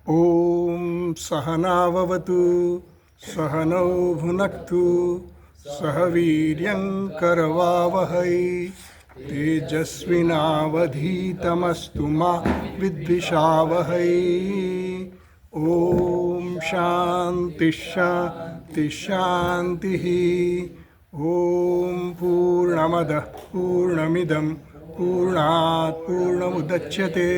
ॐ सहनाववतु सहनौ भुनक्तु सह वीर्यं करवावहै तेजस्विनावधीतमस्तु मा विद्विषावहै। ॐ शान्ति शान्ति शान्तिः। ॐ पूर्णमदः पूर्णमिदं पूर्णात् पूर्णमुदच्यते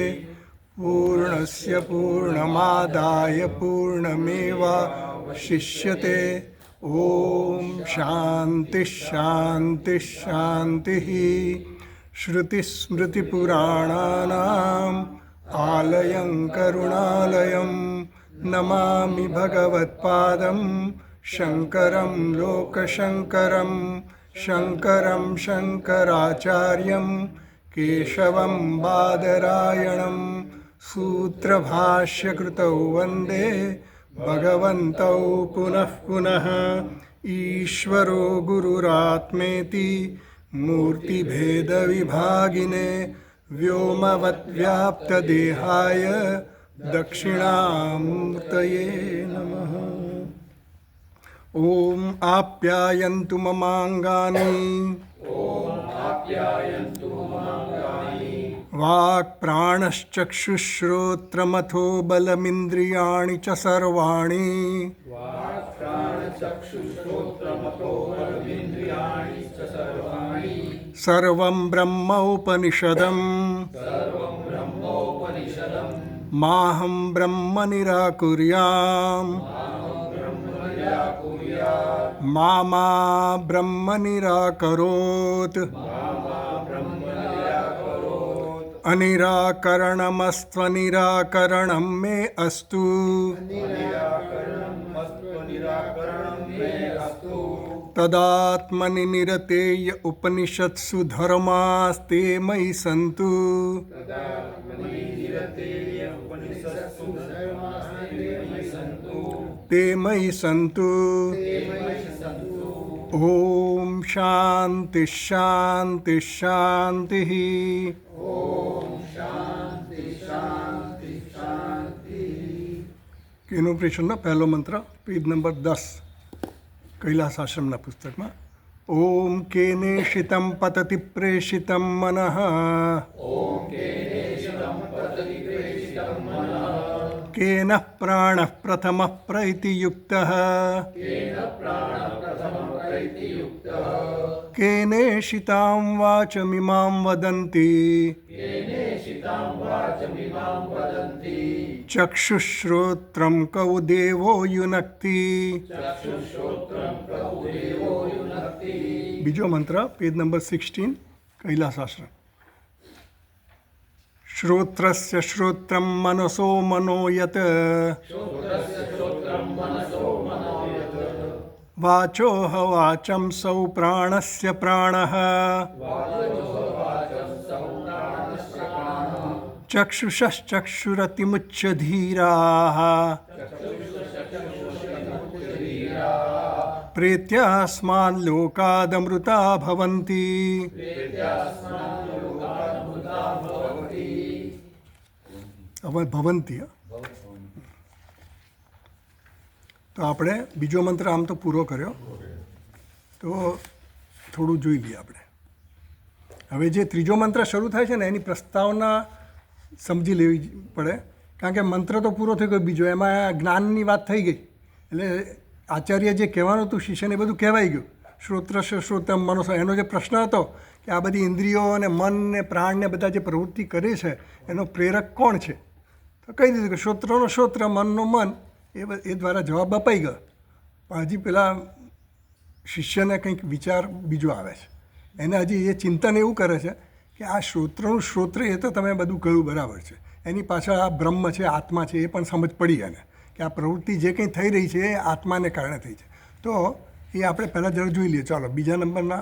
पूर्णस्य पूर्णमादाय पूर्णमेवावशिष्यते। ॐ शान्ति शान्ति शान्तिः। श्रुतिस्मृतिपुराणानाम् आलयं करुणालयं नमामि भगवत्पादं शङ्करं लोकशङ्करं शङ्करं शङ्कराचार्यं केशवं बादरायणं सूत्रभाष्यकृतौ वन्दे भगवन्तौ पुनः पुनः। ईश्वरो गुरुरात्मेति मूर्तिभेदविभागिने व्योमवद्व्याप्तदेहाय दक्षिणामूर्तये नमः। ॐ आप्यायन्तु ममाङ्गानि वाक्प्राणश्चक्षुश्रोत्रमथो बलमिन्द्रियाणि च सर्वाणि सर्वं ब्रह्मोपनिषदम् माहं ब्रह्म निराकुर्याम् मा ब्रह्म निराकरोत् अनिराकरणमस्त्वनिराकरणं मे अस्तु। तदात्मनि निरतेय उपनिषत्सु धर्मास्ते मयि सन्तु। ते मयि सन्तु। ॐ शान्ति शान्ति शान्तिः। કેનોપનિષદનો પહેલો મંત્ર પેજ નંબર 10 કૈલાસ આશ્રમના પુસ્તકમાં. ઓમ કેનેષિતં પતતિ પ્રેષિતં મનઃ કેન પ્રાણઃ પ્રથમઃ પ્રૈતિયુક્તઃ કેનેષિતાં વાચમિમાં વદન્તિ चक्षुश्रोत्रं कौ देवो युनक्ति। बीजो मंत्र पेज नंबर 16 कैलासाश्रम. श्रोत्रस्य श्रोत्रं मनसो मनो यत् वाचोह वाचं सौ प्राणस्य प्राणः चक्षुषश्चक्षुरतिमुच्य धीराः प्रेत्यास्माल्लोकादमृता भवन्ति। હવે ભવંતી. તો આપણે બીજો મંત્ર આમ તો પૂરો કર્યો, તો થોડું જોઈ લઈએ આપણે. હવે જે ત્રીજો મંત્ર શરૂ થાય છે ને એની પ્રસ્તાવના સમજી લેવી પડે, કારણ કે મંત્ર તો પૂરો થઈ ગયો બીજો, એમાં જ્ઞાનની વાત થઈ ગઈ એટલે આચાર્ય જે કહેવાનું હતું શિષ્યને બધું કહેવાઈ ગયું. શ્રોત્રસ્ય શ્રોતમ મનસો, એનો જે પ્રશ્ન હતો કે આ બધી ઇન્દ્રિયો અને મન ને પ્રાણ ને બધા જે પ્રવૃત્તિ કરે છે એનો પ્રેરક કોણ છે, તો કહી દીધું કે શ્રોત્રનો શ્રોત્ર મનનો મન, એ દ્વારા જવાબ અપાઈ ગયો. પણ હજી પેલા શિષ્યને કંઈક વિચાર બીજો આવે છે, એને હજી એ ચિંતન એવું કરે છે કે આ શ્રોત્રનું શ્રોત્ર એ તો તમે બધું કહ્યું બરાબર છે, એની પાછળ આ બ્રહ્મ છે આત્મા છે એ પણ સમજ પડી એને કે આ પ્રવૃત્તિ જે કંઈ થઈ રહી છે એ આત્માને કારણે થઈ છે. તો એ આપણે પહેલાં જરા જોઈ લઈએ. ચાલો બીજા નંબરના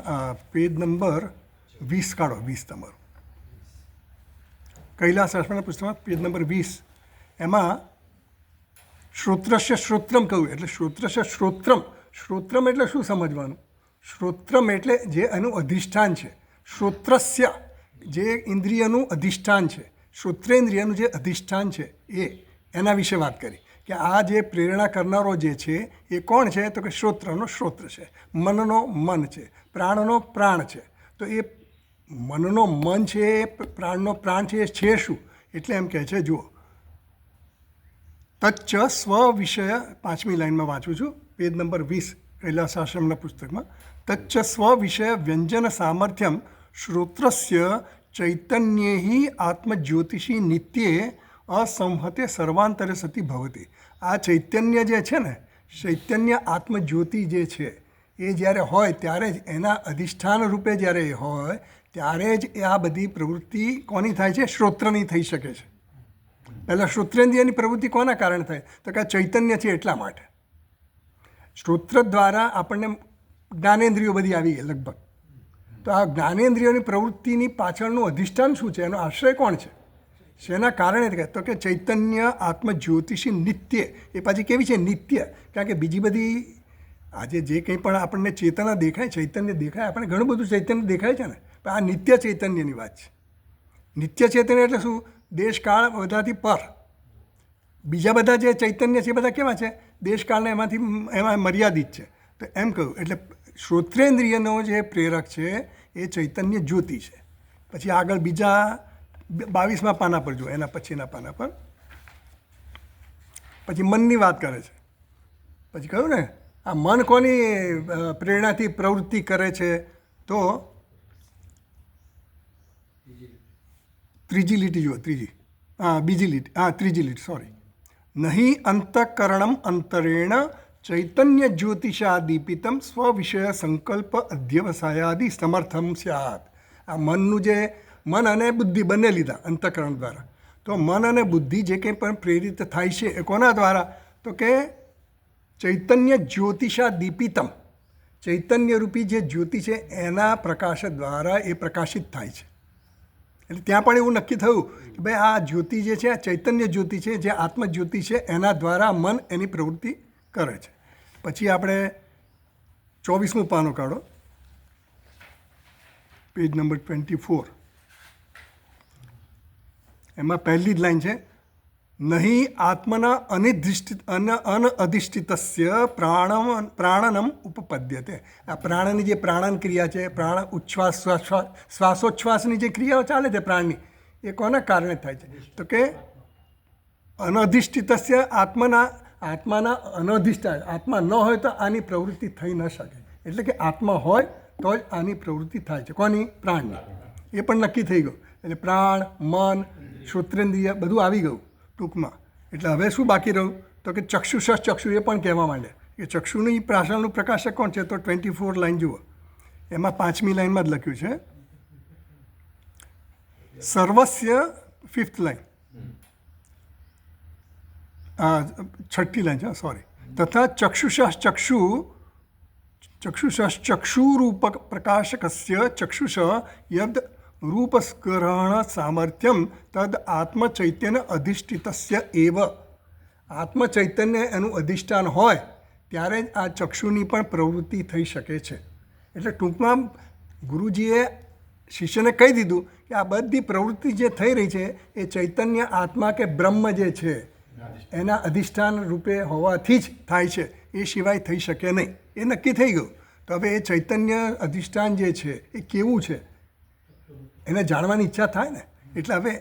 પેજ નંબર 20 કાઢો, 20 તમારું કૈલાસ આશ્રમના પુસ્તકમાં પેજ નંબર 20. એમાં શ્રોત્રસ્ય શ્રોત્રમ કહ્યું, એટલે શ્રોત્રસ્ય શ્રોત્રમ, શ્રોત્રમ એટલે શું સમજવાનું? શ્રોત્રમ એટલે જે એનું અધિષ્ઠાન છે, શ્રોત્રસ્ય જે ઇન્દ્રિયનું અધિષ્ઠાન છે, શ્રોત્રેન્દ્રિયનું જે અધિષ્ઠાન છે એના વિશે વાત કરી કે આ જે પ્રેરણા કરનારો જે છે એ કોણ છે, તો કે શ્રોત્રનો શ્રોત્ર છે, મનનો મન છે, પ્રાણનો પ્રાણ છે. તો એ મનનો મન છે, પ્રાણનો પ્રાણ છે, એ છે શું? એટલે એમ કહે છે, જુઓ, તચ્ચ સ્વ વિષય, 5મી લાઈનમાં વાંચું છું, પેજ નંબર 20 કૈલાસાશ્રમના પુસ્તકમાં. તચ્ચ સ્વ વિષય વ્યંજન સામર્થ્યમ શ્રોત્રસ્ય ચૈતન્યે આત્મજ્યોતિષી નિત્યે અસંહતે સર્વાંતરે સતી ભવતી. આ ચૈતન્ય જે છે ને, ચૈતન્ય આત્મજ્યોતિ જે છે એ જ્યારે હોય ત્યારે જ એના અધિષ્ઠાન રૂપે જ્યારે એ હોય ત્યારે જ એ આ બધી પ્રવૃત્તિ કોની થાય છે? શ્રોત્રની થઈ શકે છે. પહેલાં શ્રોત્રેન્દ્રિયની પ્રવૃત્તિ કોના કારણે થાય? તો કે આ ચૈતન્ય છે એટલા માટે. શ્રોત્ર દ્વારા આપણને જ્ઞાનેન્દ્રિયો બધી આવી ગઈ લગભગ. તો આ જ્ઞાનેન્દ્રિયોની પ્રવૃત્તિની પાછળનું અધિષ્ઠાન શું છે? એનો આશ્રય કોણ છે? શેના કારણે? તો કે ચૈતન્ય આત્મજ્યોતિષી નિત્ય. એ પાછી કેવી છે? નિત્ય. કારણ કે બીજી બધી આજે જે કંઈ પણ આપણને ચેતના દેખાય, ચૈતન્ય દેખાય, આપણને ઘણું બધું ચૈતન્ય દેખાય છે ને, પણ આ નિત્ય ચૈતન્યની વાત છે. નિત્ય ચૈતન્ય એટલે શું? દેશકાળ બધાથી પર. બીજા બધા જે ચૈતન્ય છે એ બધા કેવા છે? દેશકાળને એમાં મર્યાદિત છે. તો એમ કહ્યું એટલે શ્રોત્રેન્દ્રિયનો જે પ્રેરક છે એ ચૈતન્ય જ્યોતિ છે. પછી આગળ બીજા 22મા પાના પર જુઓ, એના પછીના પાના પર પછી મનની વાત કરે છે. પછી કહ્યું ને આ મન કોની પ્રેરણાથી પ્રવૃત્તિ કરે છે? તો ત્રીજી લીટી જુઓ, ત્રીજી લીટી સોરી. નહીં અંતઃકરણમ અંતરેણ ચૈતન્ય જ્યોતિષા દીપિતમ સ્વવિષય સંકલ્પ અધ્યવસાયાદિ સમર્થમ સ્યાત. આ મનનું જે મન અને બુદ્ધિ બંને લીધા અંતઃકરણ દ્વારા. તો મન અને બુદ્ધિ જે કંઈ પણ પ્રેરિત થાય છે એ કોના દ્વારા? તો કે ચૈતન્ય જ્યોતિષા દીપિતમ, ચૈતન્ય રૂપી જે જ્યોતિ છે એના પ્રકાશ દ્વારા એ પ્રકાશિત થાય છે. એટલે ત્યાં પણ એવું નક્કી થયું કે ભાઈ આ જ્યોતિ જે છે, આ ચૈતન્ય જ્યોતિ છે, જે આત્મજ્યોતિ છે, એના દ્વારા મન એની પ્રવૃત્તિ કરે છે. પછી આપણે 24મું પાનું કાઢો, પેજ નંબર 24. એમાં પહેલી જ લાઈન છે, નહીં આત્મના અનઅધિષ્ઠિતસ્ય પ્રાણનમ ઉપપદ્યતે. આ પ્રાણની જે પ્રાણન ક્રિયા છે, પ્રાણ ઉચ્છ્વાસ શ્વાસોચ્છ્વાસની જે ક્રિયાઓ ચાલે છે પ્રાણની, એ કોના કારણે થાય છે? તો કે અનઅધિષ્ઠિતસ્ય આત્માના અનઅધિષ્ઠાન. આત્મા ન હોય તો આની પ્રવૃત્તિ થઈ ન શકે. એટલે કે આત્મા હોય તો જ આની પ્રવૃત્તિ થાય છે. કોની? પ્રાણની. એ પણ નક્કી થઈ ગયું. એટલે પ્રાણ, મન, શ્રોત્રેન્દ્રિય બધું આવી ગયું ટૂંકમાં. એટલે હવે શું બાકી રહ્યું? તો કે ચક્ષુષ ચક્ષુ. એ પણ કહેવા માંડે કે ચક્ષુની પાછળનું પ્રકાશક કોણ છે? તો 24 લાઈન જુઓ, એમાં 5મી લાઈનમાં જ લખ્યું છે, સર્વસ્ય 5th લાઈન, 6ઠ્ઠી લાઈન છે સોરી. તથા ચક્ષુષ ચક્ષુરૂપક પ્રકાશકસ્ય ચક્ષુષ યદ રૂપસ્કરણ સામર્થ્યમ તદ આત્મચૈતન્ય અધિષ્ઠિતસ્ય એવ. આત્મચૈતન્ય એનું અધિષ્ઠાન હોય ત્યારે જ આ ચક્ષુની પણ પ્રવૃત્તિ થઈ શકે છે. એટલે ટૂંકમાં ગુરુજીએ શિષ્યને કહી દીધું કે આ બધી પ્રવૃત્તિ જે થઈ રહી છે એ ચૈતન્ય આત્મા કે બ્રહ્મ જે છે એના અધિષ્ઠાન રૂપે હોવાથી જ થાય છે, એ સિવાય થઈ શકે નહીં. એ નક્કી થઈ ગયું. તો હવે એ ચૈતન્ય અધિષ્ઠાન જે છે એ કેવું છે એને જાણવાની ઈચ્છા થાય ને. એટલે હવે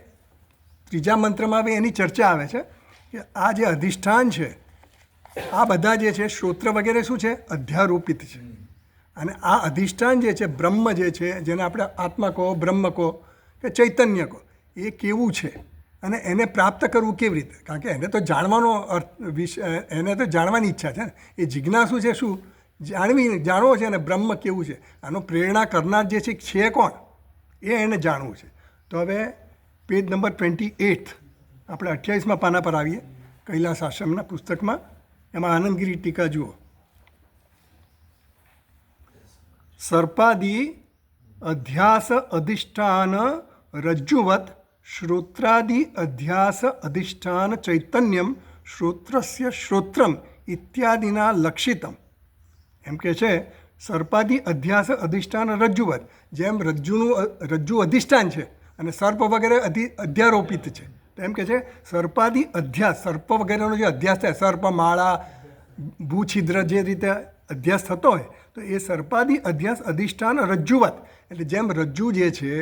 ત્રીજા મંત્રમાં હવે એની ચર્ચા આવે છે કે આ જે અધિષ્ઠાન છે, આ બધા જે છે શ્રોત્ર વગેરે શું છે? અધ્યારોપિત છે. અને આ અધિષ્ઠાન જે છે બ્રહ્મ જે છે, જેને આપણે આત્મા કહો, બ્રહ્મ કહો કે ચૈતન્ય કહો, એ કેવું છે અને એને પ્રાપ્ત કરવું કેવી રીતે? કારણ કે એને તો જાણવાનો એને તો જાણવાની ઈચ્છા છે ને. એ જિજ્ઞાસુ છે શું? જાણવો છે ને બ્રહ્મ કેવું છે. આનો પ્રેરણા કરનાર જે છે કોણ? એ એને જાણવું છે. તો હવે પેજ નંબર 28 આપણે 28મા પાના પર આવીએ કૈલાસ આશ્રમના પુસ્તકમાં. એમાં આનંદગીરી ટીકા જુઓ. સર્પાદી અધ્યાસ અધિષ્ઠાન રજ્જુવત શ્રોત્રાદિ અધ્યાસ અધિષ્ઠાન ચૈતન્યમ શ્રોત્રસ્ય શ્રોત્રમ ઇત્યાદિના લક્ષિતમ. એમ કે છે સર્પાદી અધ્યાસ અધિષ્ઠાન રજ્જુવત. જેમ રજ્જુ અધિષ્ઠાન છે, અને સર્પ વગેરે અધ્યારોપિત છે. તો એમ કે છે સર્પાદિ અધ્યાસ, સર્પ વગેરેનો જે અધ્યાસ થાય, સર્પ માળા ભૂછિદ્ર જે રીતે અધ્યાસ થતો હોય, તો એ સર્પાદિ અધ્યાસ અધિષ્ઠાન રજ્જુવત, એટલે જેમ રજ્જુ જે છે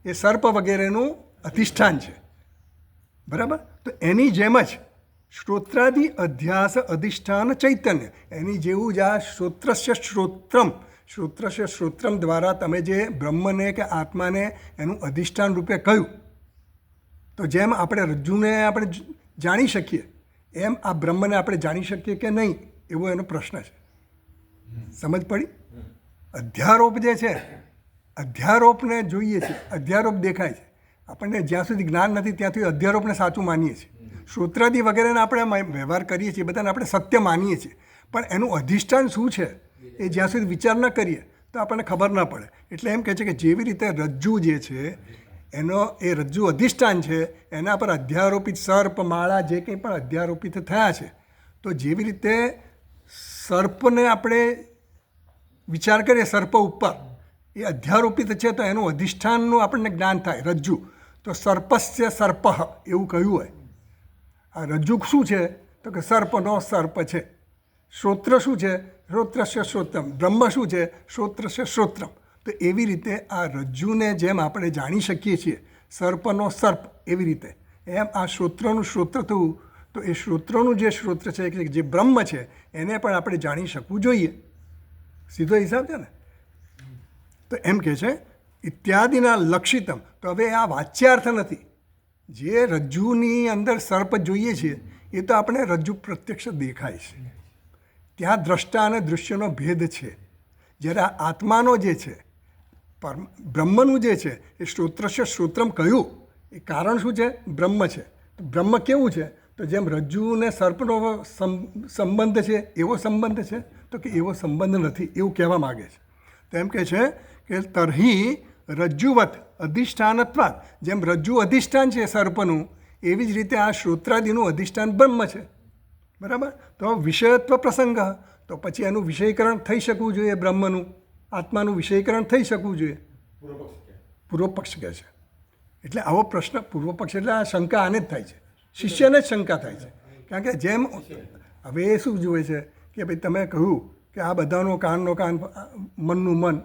એ સર્પ વગેરેનું અધિષ્ઠાન છે, બરાબર. તો એની જેમ જ શ્રોત્રાદિ અધ્યાસ અધિષ્ઠાન ચૈતન્ય, એની જેવું જ આ શ્રોત્રસ્ય શ્રોત્રમ દ્વારા તમે જે બ્રહ્મને કે આત્માને એનું અધિષ્ઠાન રૂપે કહ્યું, તો જેમ આપણે રજ્જુને આપણે જાણી શકીએ એમ આ બ્રહ્મને આપણે જાણી શકીએ કે નહીં, એવો એનો પ્રશ્ન છે. સમજ પડી? અધ્યારોપ જે છે, અધ્યારોપને જોઈએ છીએ, અધ્યારોપ દેખાય છે આપણને. જ્યાં સુધી જ્ઞાન નથી ત્યાં સુધી અધ્યારોપને સાચું માનીએ છીએ. શ્રોત્રાદિ વગેરેને આપણે વ્યવહાર કરીએ છીએ, બધાને આપણે સત્ય માનીએ છીએ, પણ એનું અધિષ્ઠાન શું છે એ જ્યાં સુધી વિચાર ન કરીએ તો આપણને ખબર ના પડે. એટલે એમ કહે છે કે જેવી રીતે રજ્જુ જે છે એનો એ રજ્જુ અધિષ્ઠાન છે, એના પર અધ્યારોપિત સર્પ માળા જે કંઈ પણ અધ્યારોપિત થયા છે, તો જેવી રીતે સર્પને આપણે વિચાર કરીએ, સર્પ ઉપર એ અધ્યારોપિત છે તો એનું અધિષ્ઠાનનું આપણને જ્ઞાન થાય. રજ્જુ તો સર્પસ્ય સર્પ એવું કહ્યું હોય. આ રજ્જુ શું છે તો કે સર્પનો સર્પ છે. શ્રોત્ર શું છે? શ્રોત્રસ્ય શ્રોત્રમ. બ્રહ્મ શું છે? શ્રોત્રસ્ય શ્રોત્રમ. તો એવી રીતે આ રજ્જુને જેમ આપણે જાણી શકીએ છીએ સર્પનો સર્પ, એવી રીતે એમ આ શ્રોત્રનું શ્રોત્ર થવું, તો એ શ્રોત્રનું જે શ્રોત્ર છે જે બ્રહ્મ છે એને પણ આપણે જાણી શકવું જોઈએ. સીધો હિસાબ છે ને. તો એમ કહે છે ઇત્યાદિના લક્ષિતમ. તો હવે આ વાચ્યાર્થ નથી. જે રજ્જુની અંદર સર્પ જોઈએ છીએ એ તો આપણે રજ્જુ પ્રત્યક્ષ દેખાય છે, ત્યાં દ્રષ્ટા અને દૃશ્યનો ભેદ છે. જ્યારે આ આત્માનો જે છે, બ્રહ્મનું જે છે એ શ્રોત્રસ્ય શ્રોત્રમ કહ્યું, એ કારણ શું છે? બ્રહ્મ છે. તો બ્રહ્મ કેવું છે? તો જેમ રજ્જુ ને સર્પનો સંબંધ છે એવો સંબંધ છે, તો કે એવો સંબંધ નથી, એવું કહેવા માગે છે. તો એમ કહે છે કે તરહી રજ્જુવત અધિષ્ઠાનત્વાત, જેમ રજ્જુ અધિષ્ઠાન છે સર્પનું, એવી જ રીતે આ શ્રોત્રાદિનું અધિષ્ઠાન બ્રહ્મ છે, બરાબર. તો વિષયત્વ પ્રસંગ, તો પછી એનું વિષયીકરણ થઈ શકવું જોઈએ, બ્રહ્મનું આત્માનું વિષયીકરણ થઈ શકવું જોઈએ. પૂર્વ પક્ષ કહે છે. એટલે આવો પ્રશ્ન પૂર્વ પક્ષ એટલે આ શંકા આને જ થાય છે, શિષ્યને જ શંકા થાય છે. કારણ કે જેમ હવે એ શું જુએ છે કે ભાઈ તમે કહ્યું કે આ બધાનો કાનનો કાન, મનનું મન,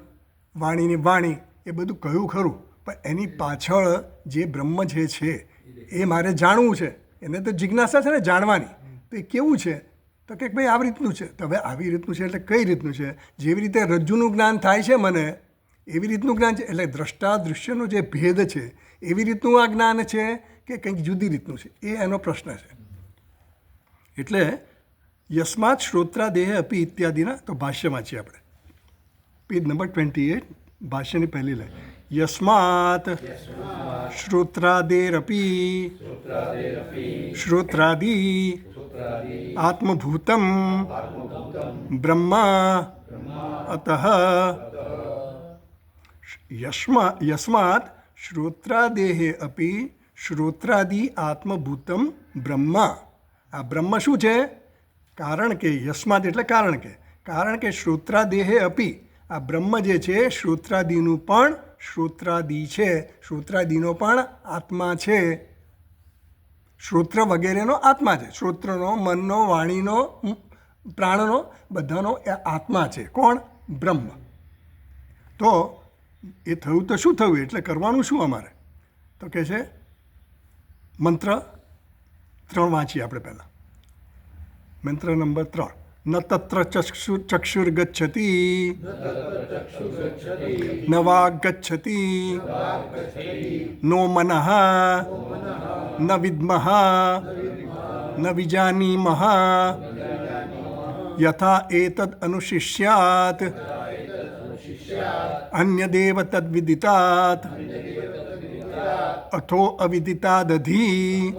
વાણીની વાણી, એ બધું કહ્યું ખરું, પણ એની પાછળ જે બ્રહ્મ જે છે એ મારે જાણવું છે. એને તો જિજ્ઞાસા છે ને જાણવાની. તો એ કેવું છે? તો કે ભાઈ આવી રીતનું છે. તો હવે આવી રીતનું છે એટલે કઈ રીતનું છે? જેવી રીતે રજ્જુનું જ્ઞાન થાય છે મને, એવી રીતનું જ્ઞાન છે. એટલે દ્રષ્ટા દૃશ્યનો જે ભેદ છે એવી રીતનું આ જ્ઞાન છે કે કંઈક જુદી રીતનું છે, એ એનો પ્રશ્ન છે. એટલે યસ્માત શ્રોત્રાદેહ અપી ઇત્યાદિના, તો ભાષ્યમાં છીએ આપણે, પેજ નંબર 28, ભાષ્યની પહેલી લાઈન. યસ્માત શ્રોત્રાદેરપી શ્રોત્રાદિ આત્મભૂતમ બ્રહ્મા અતઃ યસ્માત શ્રોત્રાદેહે અપી શ્રોત્રાદિ આત્મભૂતમ બ્રહ્મા. આ બ્રહ્મ શું છે? કારણ કે યસ્માત એટલે કારણ કે શ્રોત્રાદેહે અપી, આ બ્રહ્મ જે છે શ્રોત્રાદિનું પણ શ્રોત્રાદિ છે, શ્રોત્રાદિનો પણ આત્મા છે. શ્રોત્ર વગેરેનો આત્મા છે. શ્રોત્રનો, મનનો, વાણીનો, પ્રાણનો, બધાનો એ આત્મા છે. કોણ? બ્રહ્મ. તો એ થયું તો શું થયું? એટલે કરવાનું શું અમારે? તો કહે છે મંત્ર 3 વાંચીએ આપણે પહેલાં. મંત્ર નંબર 3. ન તત્ર ચક્ષુર્ગચ્છતિ ન વાગ્ગચ્છતિ નો મનઃ ન વિદ્મઃ ન વિજાનીમઃ યથા એતદ અનુશિષ્યાત અન્યદેવ તદ્વિદિતાત અથો અવિદિતાદધી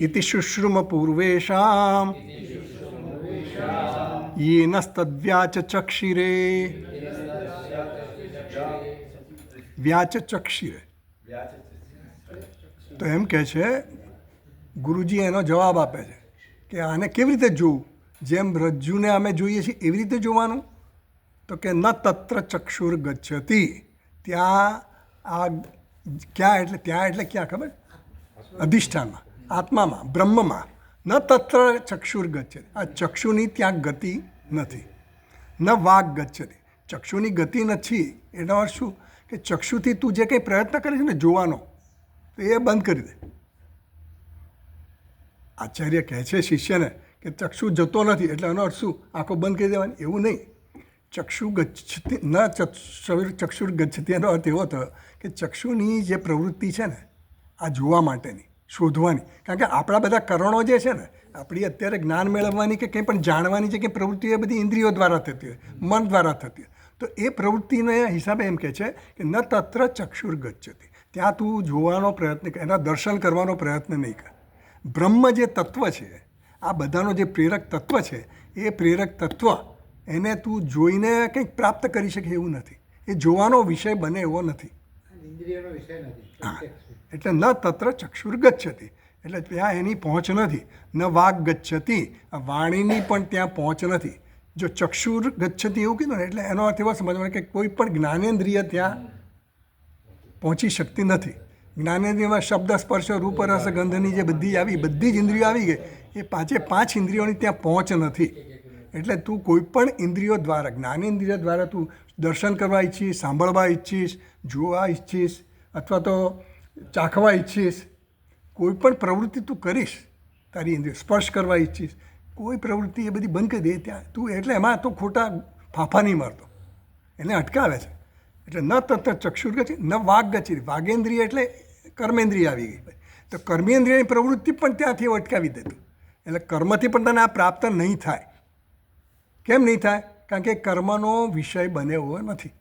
ઇતિ શુશ્રુમ પૂર્વેષામ યેનસ્તદ્વ્યાચચક્ષિરે. વ્યાચચક્ષિરે તો એમ કહે છે, ગુરુજી એનો જવાબ આપે છે કે આને કેવી રીતે જોવું? જેમ રજ્જુને અમે જોઈએ છીએ એવી રીતે જોવાનું? તો કે ન તત્ર ચક્ષુર ગચ્છતિ, ત્યાં આ ક્યાં એટલે ત્યાં એટલે ક્યાં ખબર? અધિષ્ઠાનમાં, આત્મામાં, બ્રહ્મમાં. ન તત્ર ચક્ષુર ગચ્છતિ. આ ચક્ષુની ત્યાં ગતિ નથી. ન વાગ ગચ્છતિ. ચક્ષુની ગતિ નથી. એનો અર્થ શું કે ચક્ષુથી તું જે કંઈ પ્રયત્ન કરે છે ને જોવાનો, તો એ બંધ કરી દે. આચાર્ય કહે છે શિષ્યને કે ચક્ષુ જતો નથી એટલે એનો અર્થ શું? આંખો બંધ કરી દેવાની? એવું નહીં. ચક્ષુ ગચ્છતિ ન ચક્ષુર ગચ્છતિ એનો અર્થ એવો થયો કે ચક્ષુની જે પ્રવૃત્તિ છે ને આ જોવા માટેની, શોધવાની, કારણ કે આપણા બધા કરણો જે છે ને, આપણી અત્યારે જ્ઞાન મેળવવાની કે કંઈ પણ જાણવાની જે કંઈ પ્રવૃત્તિ એ બધી ઇન્દ્રિયો દ્વારા થતી હોય, મન દ્વારા થતી હોય. તો એ પ્રવૃત્તિને હિસાબે એમ કહે છે કે ન તત્ર ચક્ષુર ગચ્છતિ. ત્યાં તું જોવાનો પ્રયત્ન કર, એના દર્શન કરવાનો પ્રયત્ન નહીં કર. બ્રહ્મ જે તત્વ છે, આ બધાનો જે પ્રેરક તત્વ છે, એ પ્રેરક તત્વ એને તું જોઈને કંઈક પ્રાપ્ત કરી શકે એવું નથી. એ જોવાનો વિષય બને એવો નથી. હા, એટલે ન તત્ર ચક્ષુર ગચ્છતિ, એટલે ત્યાં એની પહોંચ નથી. ન વાગ ગચ્છતિ, વાણીની પણ ત્યાં પહોંચ નથી. જો ચક્ષુર ગચ્છતિ એવું કીધું ને એટલે એનો અર્થ એવો સમજવાનો કે કોઈ પણ જ્ઞાનેન્દ્રિય ત્યાં પહોંચી શકતી નથી. જ્ઞાનેન્દ્રિયમાં શબ્દ, સ્પર્શ, રૂપ, રસ, ગંધની જે બધી જ ઇન્દ્રિયો આવી ગઈ, એ પાંચ ઇન્દ્રિયોની ત્યાં પહોંચ નથી. એટલે તું કોઈ પણ ઇન્દ્રિયો દ્વારા, જ્ઞાનેન્દ્રિય દ્વારા તું દર્શન કરવા ઈચ્છીશ, સાંભળવા ઈચ્છીશ, જોવા ઈચ્છીશ, અથવા તો ચાખવા ઈચ્છીશ, કોઈ પણ પ્રવૃત્તિ તું કરીશ, તારી ઇન્દ્રિય સ્પર્શ કરવા ઈચ્છીશ, કોઈ પ્રવૃત્તિ એ બધી બંધ કરી દે ત્યાં તું. એટલે એમાં તો ખોટા ફાંફા નહીં મારતો, એને અટકાવે છે. એટલે ન તત્ર ચક્ષુર ગચ્છતિ ન વાગ ગચ્છતિ. વાગેન્દ્રિય એટલે કર્મેન્દ્રિય આવી ગઈ. તો કર્મેન્દ્રિયની પ્રવૃત્તિ પણ ત્યાંથી અટકાવી દેતું. એટલે કર્મથી પણ તને આ પ્રાપ્ત નહીં થાય. કેમ નહીં થાય? કારણ કે કર્મનો વિષય બને એવો નથી.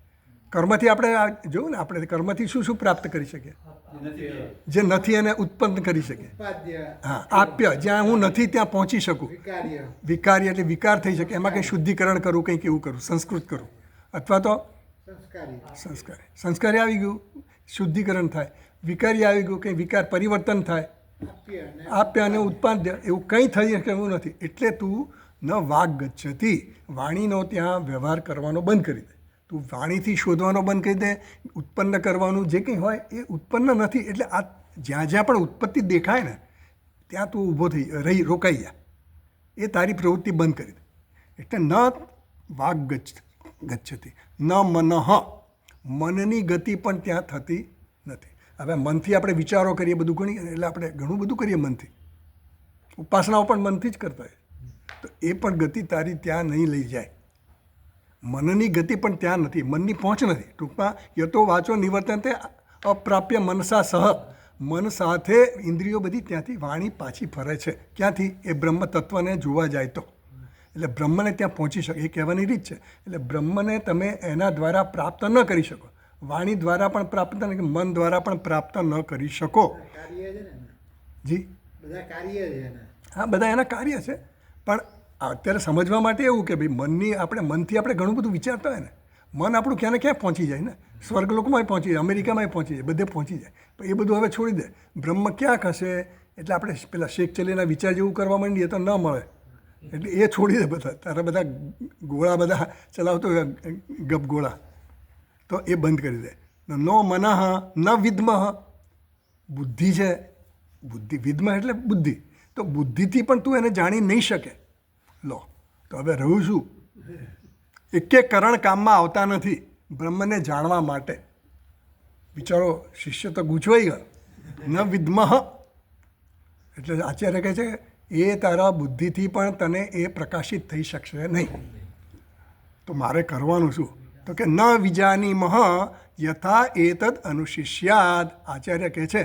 કર્મથી આપણે જોયું ને, આપણે કર્મથી શું શું પ્રાપ્ત કરી શકીએ? જે નથી એને ઉત્પન્ન કરી શકીએ. હા, આપ્ય, જ્યાં હું નથી ત્યાં પહોંચી શકું. વિકાર્ય એટલે વિકાર થઈ શકે, એમાં કંઈ શુદ્ધિકરણ કરવું, કંઈક એવું કરું, સંસ્કૃત કરું, અથવા તો સંસ્કારી આવી ગયું, શુદ્ધિકરણ થાય. વિકારી આવી ગયું, કંઈ વિકાર પરિવર્તન થાય. આપ્ય અને ઉત્પાદ્ય એવું કંઈ થઈ શકે એવું નથી. એટલે તું ન વાગ ગચ્છતિ, વાણીનો ત્યાં વ્યવહાર કરવાનો બંધ કરી દે. તું વાણીથી શોધવાનો બંધ કરી દે. ઉત્પન્ન કરવાનું જે કંઈ હોય એ ઉત્પન્ન નથી. એટલે આ જ્યાં જ્યાં પણ ઉત્પત્તિ દેખાય ને ત્યાં તું ઊભો રોકાઈ જા. એ તારી પ્રવૃત્તિ બંધ કરી દે. એટલે ન વાગ ગચ્છતિ ન મનઃ, મનની ગતિ પણ ત્યાં થતી નથી. હવે મનથી આપણે વિચારો કરીએ, બધું ગણીએ, એટલે આપણે ઘણું બધું કરીએ મનથી. ઉપાસનાઓ પણ મનથી જ કરતા હોય. તો એ પણ ગતિ તારી ત્યાં નહીં લઈ જાય. મનની ગતિ પણ ત્યાં નથી, મનની પહોંચ નથી. ટૂંકમાં યતો વાચો નિવર્તન્તે અપ્રાપ્ય મનસા સહ, મન સાથે ઇન્દ્રિયો બધી ત્યાંથી વાણી પાછી ફરે છે. ક્યાંથી? એ બ્રહ્મ તત્વને જોવા જાય તો. એટલે બ્રહ્મને ત્યાં પહોંચી શકે એ કહેવાની રીત છે. એટલે બ્રહ્મને તમે એના દ્વારા પ્રાપ્ત ન કરી શકો, વાણી દ્વારા પણ પ્રાપ્ત ન, મન દ્વારા પણ પ્રાપ્ત ન કરી શકો. જી, હા, બધા એના કાર્ય છે. પણ અત્યારે સમજવા માટે એવું કે ભાઈ મનથી આપણે ઘણું બધું વિચારતા હોય ને, મન આપણું ક્યાં ને ક્યાં પહોંચી જાય ને. સ્વર્ગલોકમાં પહોંચી જાય, અમેરિકામાં પહોંચી જાય, બધે પહોંચી જાય. પણ એ બધું હવે છોડી દે. બ્રહ્મ ક્યાં હશે? એટલે આપણે પેલા શેખ ચલીના વિચાર જેવું કરવા માંડીએ તો ન મળે. એટલે એ છોડી દે. બધા તારા બધા ગોળા બધા ચલાવતો ગપ ગોળા, તો એ બંધ કરી દે. નો મનઃ ન વિદ્મઃ, બુદ્ધિ છે, બુદ્ધિ, વિદ્મ એટલે બુદ્ધિ. તો બુદ્ધિથી પણ તું એને જાણી નહીં શકે. લો, તો હવે રહ્યું શું? એકે કરણ કામમાં આવતા નથી બ્રહ્મને જાણવા માટે. વિચારો, શિષ્ય તો ગૂંચવાઈ ગયો. ન વિદ્મઃ એટલે આચાર્ય કહે છે એ તારા બુદ્ધિથી પણ તને એ પ્રકાશિત થઈ શકશે નહીં. તો મારે કરવાનું શું? તો કે ન વિજાનીમઃ યથા એતદ અનુશિષ્યાદ. આચાર્ય કહે છે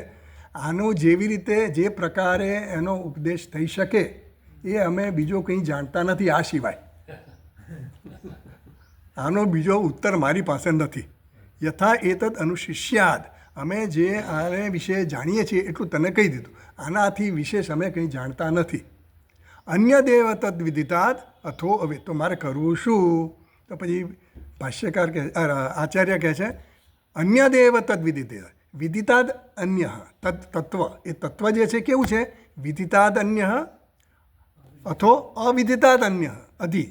આનું જેવી રીતે જે પ્રકારે એનો ઉપદેશ થઈ શકે એ અમે બીજો કંઈ જાણતા નથી આ સિવાય. આનો બીજો ઉત્તર મારી પાસે નથી. યથા એતદ અનુશિષ્યાદ, અમે જે આને વિશે જાણીએ છીએ એટલું તને કહી દીધું. આનાથી વિશેષ અમે કંઈ જાણતા નથી. અન્ય દેવ તદ વિદિતાદ અથો હવે. તો મારે કરવું શું? તો પછી ભાષ્યકાર કહે, આચાર્ય કહે છે અન્ય દેવ તદ વિદિતાદ. વિદિતાદ અન્ય તદ તત્વ, એ તત્વ જે છે કેવું છે? વિદિતાદ અન્ય અથો અવિદિતાદ અન્ય. અધિ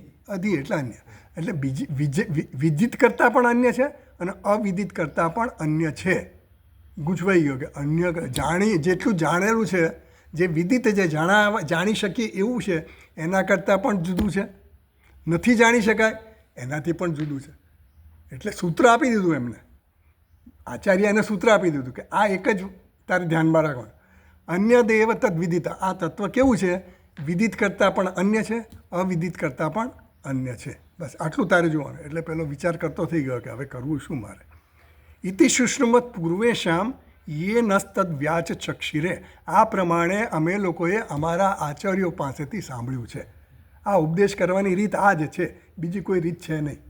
એટલે અન્ય. એટલે બીજી વિદિત કરતાં પણ અન્ય છે અને અવિદિત કરતાં પણ અન્ય છે. ગૂંચવાઈ ગયો કે અન્ય જેટલું જાણેલું છે, જે વિદિત છે, જાણી શકીએ એવું છે, એના કરતાં પણ જુદું છે. નથી જાણી શકાય એનાથી પણ જુદું છે. એટલે સૂત્ર આપી દીધું એમને, આચાર્ય એને સૂત્ર આપી દીધું કે આ એક જ તારે ધ્યાનમાં રાખવાનું. અન્ય દેવ તદ વિદિતા. આ તત્વ કેવું છે? વિદિત કરતાં પણ અન્ય છે, અવિદિત કરતાં પણ અન્ય છે. બસ આટલું તારે જોવાનું. એટલે પેલો વિચાર કરતો થઈ ગયો કે હવે કરવું શું મારે. ઇતિ શુશ્રુમત પૂર્વેશામ યે નસ્તદ વ્યાચ ચક્ષિરે. આ પ્રમાણે અમે લોકોએ અમારા આચાર્યો પાસેથી સાંભળ્યું છે. આ ઉપદેશ કરવાની રીત આ જ છે, બીજી કોઈ રીત છે નહીં.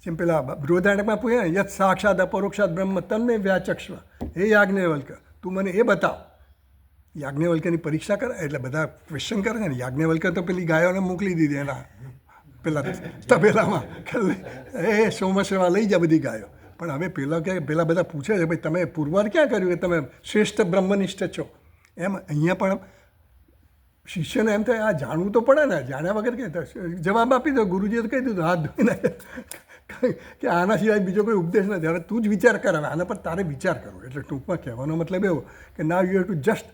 જેમ પેલા બૃહદારણ્યકમાં પૂછે ને, યત સાક્ષાત અપરોક્ષાત બ્રહ્મ તન્મે વ્યાચક્ષ. હે યાજ્ઞવલ્ક, તું મને એ બતાવ. યાજ્ઞવલ્કની પરીક્ષા કરે એટલે બધા ક્વેશ્ચન કરે છે ને. યાજ્ઞવલ્ક તો પેલી ગાયોને મોકલી દીધી એના પેલા તબેલામાં, એ સોમસેવા લઈ જા બધી ગાયો. પણ હવે પેલા બધા પૂછે છે, ભાઈ તમે પુરવાર ક્યાં કર્યું કે તમે શ્રેષ્ઠ બ્રહ્મનિષ્ઠ છો? એમ અહીંયા પણ શિષ્યને એમ થાય આ જાણવું તો પડે ને, જાણ્યા વગર કે જવાબ આપી દો. ગુરુજીએ તો કહી દીધું હાથ ધોઈને કે આના સિવાય બીજો કોઈ ઉપદેશ નથી. હવે તું જ વિચાર કર, હવે આના પર તારે વિચાર કરવો. એટલે ટૂંકમાં કહેવાનો મતલબ એવો કે now you have to just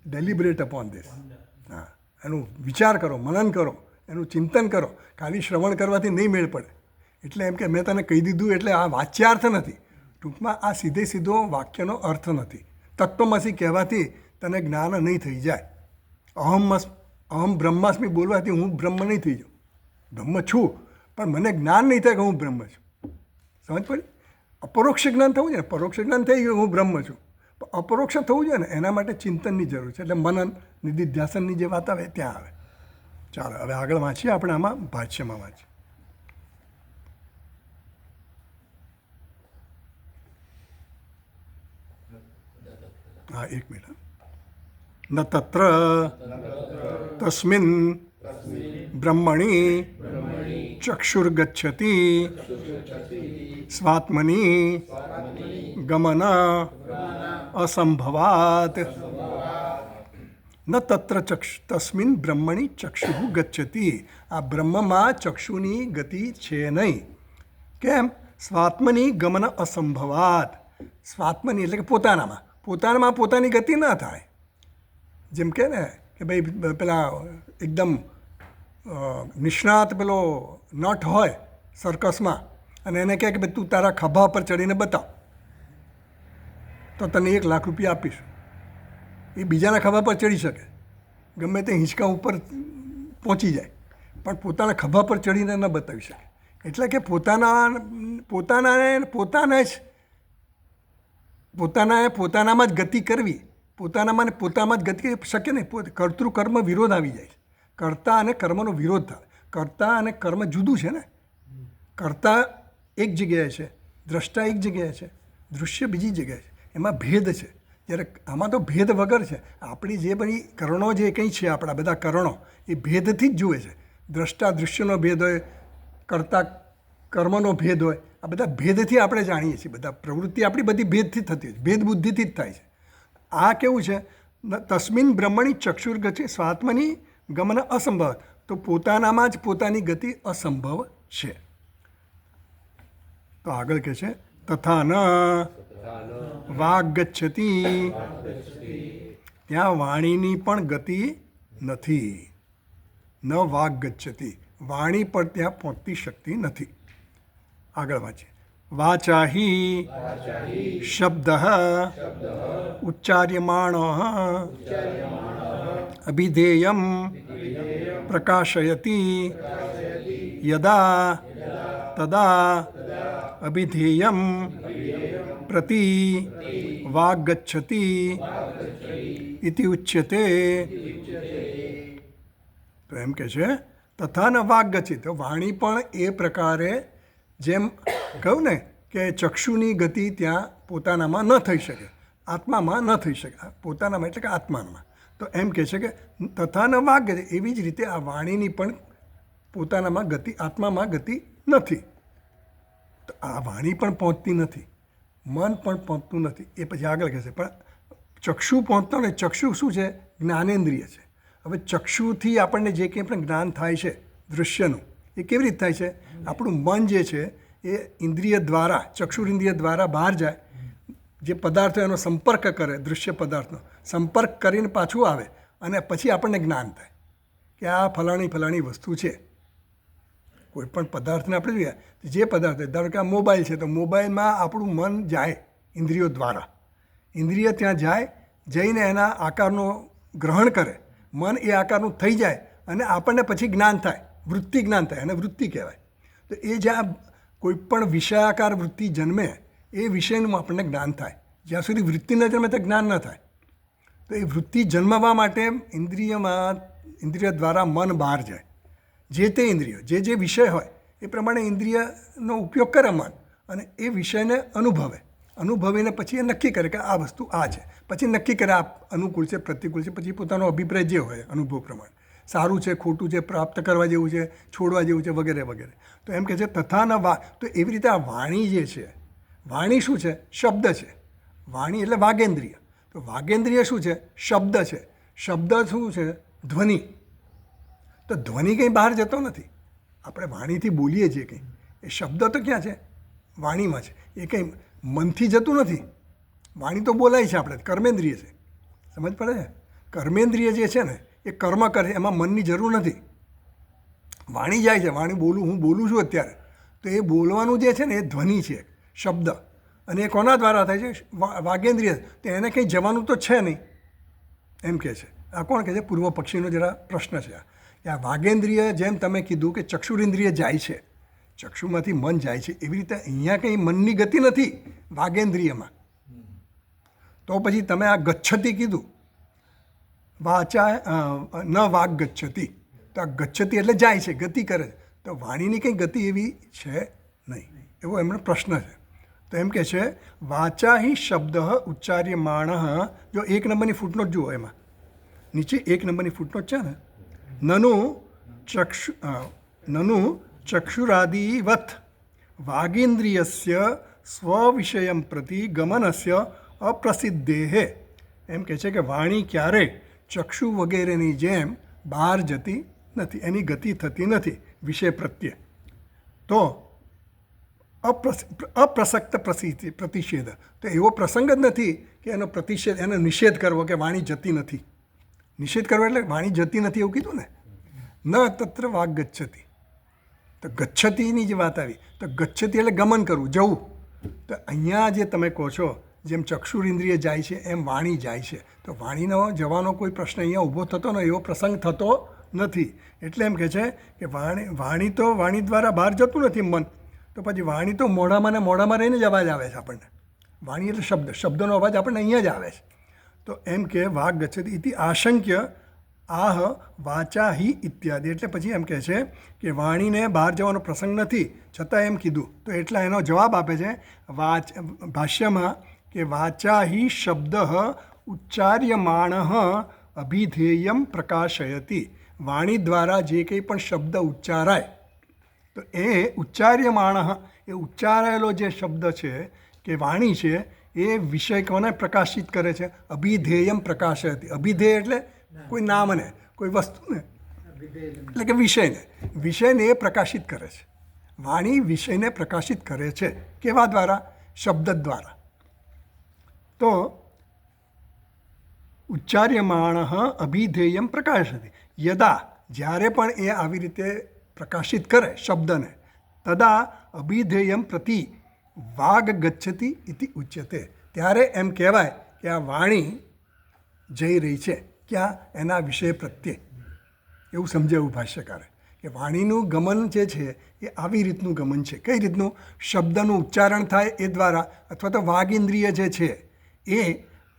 deliberate upon this. હા, એનું વિચાર કરો, મનન કરો, એનું ચિંતન કરો. ખાલી શ્રવણ કરવાથી નહીં મેળ પડે. એટલે એમ કે મેં તને કહી દીધું એટલે આ વાચ્યાર્થ નથી. ટૂંકમાં આ સીધો વાક્યનો અર્થ નથી. તત્વમસી કહેવાથી તને જ્ઞાન નહીં થઈ જાય. અહમ બ્રહ્માસ્મિ બોલવાથી હું બ્રહ્મ નહીં થઈ જાઉં. બ્રહ્મ છું, પણ મને જ્ઞાન નહીં થાય કે હું બ્રહ્મ છું. સમજ પડી? અપરોક્ષ જ્ઞાન થવું જોઈએ ને. પરોક્ષ જ્ઞાન થઈ ગયું હું બ્રહ્મ છું, પણ અપરોક્ષ થવું જોઈએ ને. એના માટે ચિંતનની જરૂર છે. એટલે મનન નિધિધ્યાસનની જે વાત આવે ત્યાં આવે. ચાલો હવે આગળ વાંચીએ આપણે. આમાં ભાષ્યમાં વાંચીએ. હા, એક મિનિટ. ન તત્ર તસ્મિન બ્રહ્મણિ ચક્ષુર્ગચ્છતિ સ્વાત્મનિ ગમન અસંભવાત. ન તત્ર તસ્મિન બ્રહ્મણિ ચક્ષુ ગચ્છતિ. આ બ્રહ્મમાં ચક્ષુની ગતિ છે નહીં. કેમ? સ્વાત્મની ગમન અસંભવાત. સ્વાત્મની એટલે કે પોતાનામાં પોતાની ગતિ ન થાય. જેમ કે ને કે ભાઈ પેલા એકદમ નિષ્ણાત પેલો નટ હોય સર્કસમાં, અને એને કહે કે ભાઈ તું તારા ખભા પર ચડીને બતાવ તો તને 1 લાખ રૂપિયા આપીશ. એ બીજાના ખભા પર ચડી શકે, ગમે તે હિંચકા ઉપર પહોંચી જાય, પણ પોતાના ખભા પર ચડીને ન બતાવી શકે. એટલે કે પોતાનામાં જ ગતિ કરવી. પોતાનામાં જ ગતિ શક્ય નહીં. કર્તૃકર્મ વિરોધ આવી જાય છે. કર્તા અને કર્મનો વિરોધ થાય. કર્તા અને કર્મ જુદું છે ને. કર્તા એક જગ્યાએ છે, દ્રષ્ટા એક જગ્યાએ છે, દૃશ્ય બીજી જગ્યાએ છે. એમાં ભેદ છે. જ્યારે આમાં તો ભેદ વગર છે. આપણી જે બધી કરણો જે કંઈ છે, આપણા બધા કરણો એ ભેદથી જ જુએ છે. દ્રષ્ટા દૃશ્યનો ભેદ હોય, કર્તા કર્મનો ભેદ હોય. આ બધા ભેદથી આપણે જાણીએ છીએ. બધા પ્રવૃત્તિ આપણી બધી ભેદથી થતી હોય છે, ભેદ બુદ્ધિથી જ થાય છે. આ કેવું છે? તસ્મિન બ્રહ્મણી ચક્ષુર્ગતિ સ્વાત્મની ગમન અસંભવ. તો પોતાનામાં જ પોતાની ગતિ અસંભવ છે. તો આગળ કહે છે તથા ન વાગ ગચ્છતિ. ત્યાં વાણીની પણ ગતિ નથી. ન વાગ ગચ્છતિ. વાણી પર ત્યાં પહોંચતી શક્તિ નથી. આગળ વાંચીએ. વાચાહી શબ્દ ઉચ્ચાર્યમાણ અભિધેયમ પ્રકાશયતિ યદા તદા અભિધેયમ પ્રતિ વાગ ગચ્છતિ ઇતિ ઉચ્યતે. તો એમ કે છે તથા ન વાગ ગચ્છતિ. તો વાણી પણ એ પ્રકારે, જેમ કહ્યું ને કે ચક્ષુની ગતિ ત્યાં પોતાનામાં ન થઈ શકે, આત્મામાં ન થઈ શકે. પોતાનામાં એટલે કે આત્મામાં. તો એમ કહે છે કે તથા ન વાગ ગતિ. એવી જ રીતે આ વાણીની પણ પોતાનામાં ગતિ, આત્મામાં ગતિ નથી. તો આ વાણી પણ પહોંચતી નથી, મન પણ પહોંચતું નથી. એ પછી આગળ કહેશે પણ ચક્ષુ પહોંચતો ને. ચક્ષુ શું છે? જ્ઞાનેન્દ્રિય છે. હવે ચક્ષુથી આપણને જે કંઈ પણ જ્ઞાન થાય છે દૃશ્યનું, એ કેવી રીતે થાય છે? આપણું મન જે છે એ ઇન્દ્રિય દ્વારા, ચક્ષુરિન્દ્રિય દ્વારા બહાર જાય, જે પદાર્થો એનો સંપર્ક કરે, દૃશ્ય પદાર્થનો સંપર્ક કરીને પાછું આવે અને પછી આપણને જ્ઞાન થાય કે આ ફલાણી ફલાણી વસ્તુ છે. કોઈ પણ પદાર્થને આપણે જોઈએ, જે પદાર્થ, ધારો કે આ મોબાઈલ છે, તો મોબાઈલમાં આપણું મન જાય ઇન્દ્રિયો દ્વારા. ઇન્દ્રિય ત્યાં જાય, જઈને એના આકારનું ગ્રહણ કરે, મન એ આકારનું થઈ જાય અને આપણને પછી જ્ઞાન થાય, વૃત્તિ જ્ઞાન થાય, અને વૃત્તિ કહેવાય. તો એ જ્યાં કોઈ પણ વિષયાકાર વૃત્તિ જન્મે એ વિષયનું આપણને જ્ઞાન થાય. જ્યાં સુધી વૃત્તિ ન જન્મે તો જ્ઞાન ન થાય. તો એ વૃત્તિ જન્મવા માટે ઇન્દ્રિય દ્વારા મન બહાર જાય. જે તે ઇન્દ્રિય જે વિષય હોય એ પ્રમાણે ઇન્દ્રિયનો ઉપયોગ કરે મન, અને એ વિષયને અનુભવીને પછી એ નક્કી કરે કે આ વસ્તુ આ છે. પછી નક્કી કરે આ અનુકૂળ છે, પ્રતિકૂળ છે, પછી પોતાનો અભિપ્રાય જે હોય અનુભવ પ્રમાણે, સારું છે, ખોટું છે, પ્રાપ્ત કરવા જેવું છે, છોડવા જેવું છે, વગેરે વગેરે. તો એમ કહે છે તથાના તો એવી રીતે આ વાણી જે છે, વાણી શું છે? શબ્દ છે. વાણી એટલે વાગેન્દ્રિય. તો વાગેન્દ્રિય શું છે? શબ્દ છે. શબ્દ શું છે? ધ્વનિ. તો ધ્વનિ કંઈ બહાર જતો નથી. આપણે વાણીથી બોલીએ છીએ કંઈ, એ શબ્દ તો ક્યાં છે? વાણીમાં છે. એ કંઈ મનથી જતું નથી. વાણી તો બોલાય છે આપણે, કર્મેન્દ્રિય છે. સમજ પડે છે? કર્મેન્દ્રિય જે છે ને એ કર્મ કરે, એમાં મનની જરૂર નથી. વાણી જાય છે, વાણી હું બોલું છું અત્યારે, તો એ બોલવાનું જે છે ને એ ધ્વનિ છે, શબ્દ. અને એ કોના દ્વારા થાય છે? વાગેન્દ્રિય. તો એને કંઈ જવાનું તો છે નહીં, એમ કહે છે. આ કોણ કહે છે? પૂર્વ પક્ષીનો જરા પ્રશ્ન છે કે આ વાગેન્દ્રિય, જેમ તમે કીધું કે ચક્ષુરેન્દ્રિય જાય છે, ચક્ષુમાંથી મન જાય છે, એવી રીતે અહીંયા કંઈ મનની ગતિ નથી વાગેન્દ્રિયમાં. તો પછી તમે આ ગચ્છતિ કીધું, વાચા ન વાગ ગચ્છતિ, તો આ ગચ્છતિ એટલે જાય છે, ગતિ કરે છે. તો વાણીની કંઈ ગતિ એવી છે નહીં, એવો એમનો પ્રશ્ન છે. તો એમ કહે છે વાચા હિ શબ્દ ઉચ્ચાર્યમાણ. જો 1 નંબરની ફૂટનોટ જુઓ, એમાં નીચે 1 નંબરની ફૂટનોટ છે ને, નનુ ચક્ષુરાદિવત વાગેન્દ્રિયસ્ય સ્વવિષયમ પ્રતિ ગમનસ્ય અપ્રસિદ્ધેહે. એમ કહે છે કે વાણી ક્યારેય ચક્ષુ વગેરેની જેમ બહાર જતી નથી, એની ગતિ થતી નથી વિષય પ્રત્યે. તો અપ્રસક્ત પ્રતિષેધ, તો એવો પ્રસંગ જ નથી કે એનો પ્રતિષેધ, એનો નિષેધ કરવો કે વાણી જતી નથી. નિષેધ કરવો એટલે વાણી જતી નથી એવું કીધું ને. ન તત્ર વાગ ગચ્છતિ. તો ગચ્છતિની જે વાત આવી, તો ગચ્છતિ એટલે ગમન કરવું, જવું. તો અહીંયા જે તમે કહો છો, જેમ ચક્ષુરિન્દ્રિય જાય છે એમ વાણી જાય છે. તો વાણીનો જવાનો કોઈ પ્રશ્ન અહીંયા ઊભો થતો નથી, એવો પ્રસંગ થતો નથી. એટલે એમ કહે છે કે વાણી તો વાણી દ્વારા બહાર જતું નથી મન. તો પછી વાણી તો મોઢામાં રહીને જ અવાજ આવે છે આપણને. વાણી એટલે શબ્દ, શબ્દનો અવાજ આપણને અહીંયા જ આવે છે. તો એમ કે વાગ ગચ્છતિ ઇતિ આશંક્ય આહ વાચા હિ ઇત્યાદિ. એટલે પછી એમ કહે છે કે વાણીને બહાર જવાનો પ્રસંગ નથી, છતાં એમ કીધું. તો એટલા એનો જવાબ આપે છે ભાષ્યમાં કે વાચા હિ શબ્દ ઉચ્ચાર્યમાણ અભિધેયમ પ્રકાશયતિ. વાણી દ્વારા જે કંઈ પણ શબ્દ ઉચ્ચારાય, તો એ ઉચ્ચાર્યમાણ, એ ઉચ્ચારાયેલો જે શબ્દ છે કે વાણી છે, એ વિષય કોને પ્રકાશિત કરે છે? અભિધેયમ પ્રકાશયતિ. અભિધેય એટલે કોઈ નામને, કોઈ વસ્તુને, એટલે કે વિષયને એ પ્રકાશિત કરે છે. વાણી વિષયને પ્રકાશિત કરે છે. કેવા દ્વારા? શબ્દ દ્વારા. તો ઉચ્ચાર્યમાણ અભિધેયમ પ્રકાશયતિ. યદા, જ્યારે પણ એ આવી રીતે પ્રકાશિત કરે શબ્દને, તદા અભિધેયમ પ્રતિ વાગ ગચ્છતિ ઇતિ ઉચ્યતે. ત્યારે એમ કહેવાય કે આ વાણી જઈ રહી છે ક્યાં? એના વિષય પ્રત્યે. એવું સમજાવ્યું ભાષ્યકારે કે વાણીનું ગમન જે છે એ આવી રીતનું ગમન છે. કઈ રીતનું? શબ્દનું ઉચ્ચારણ થાય એ દ્વારા, અથવા તો વાગ ઇન્દ્રિય જે છે એ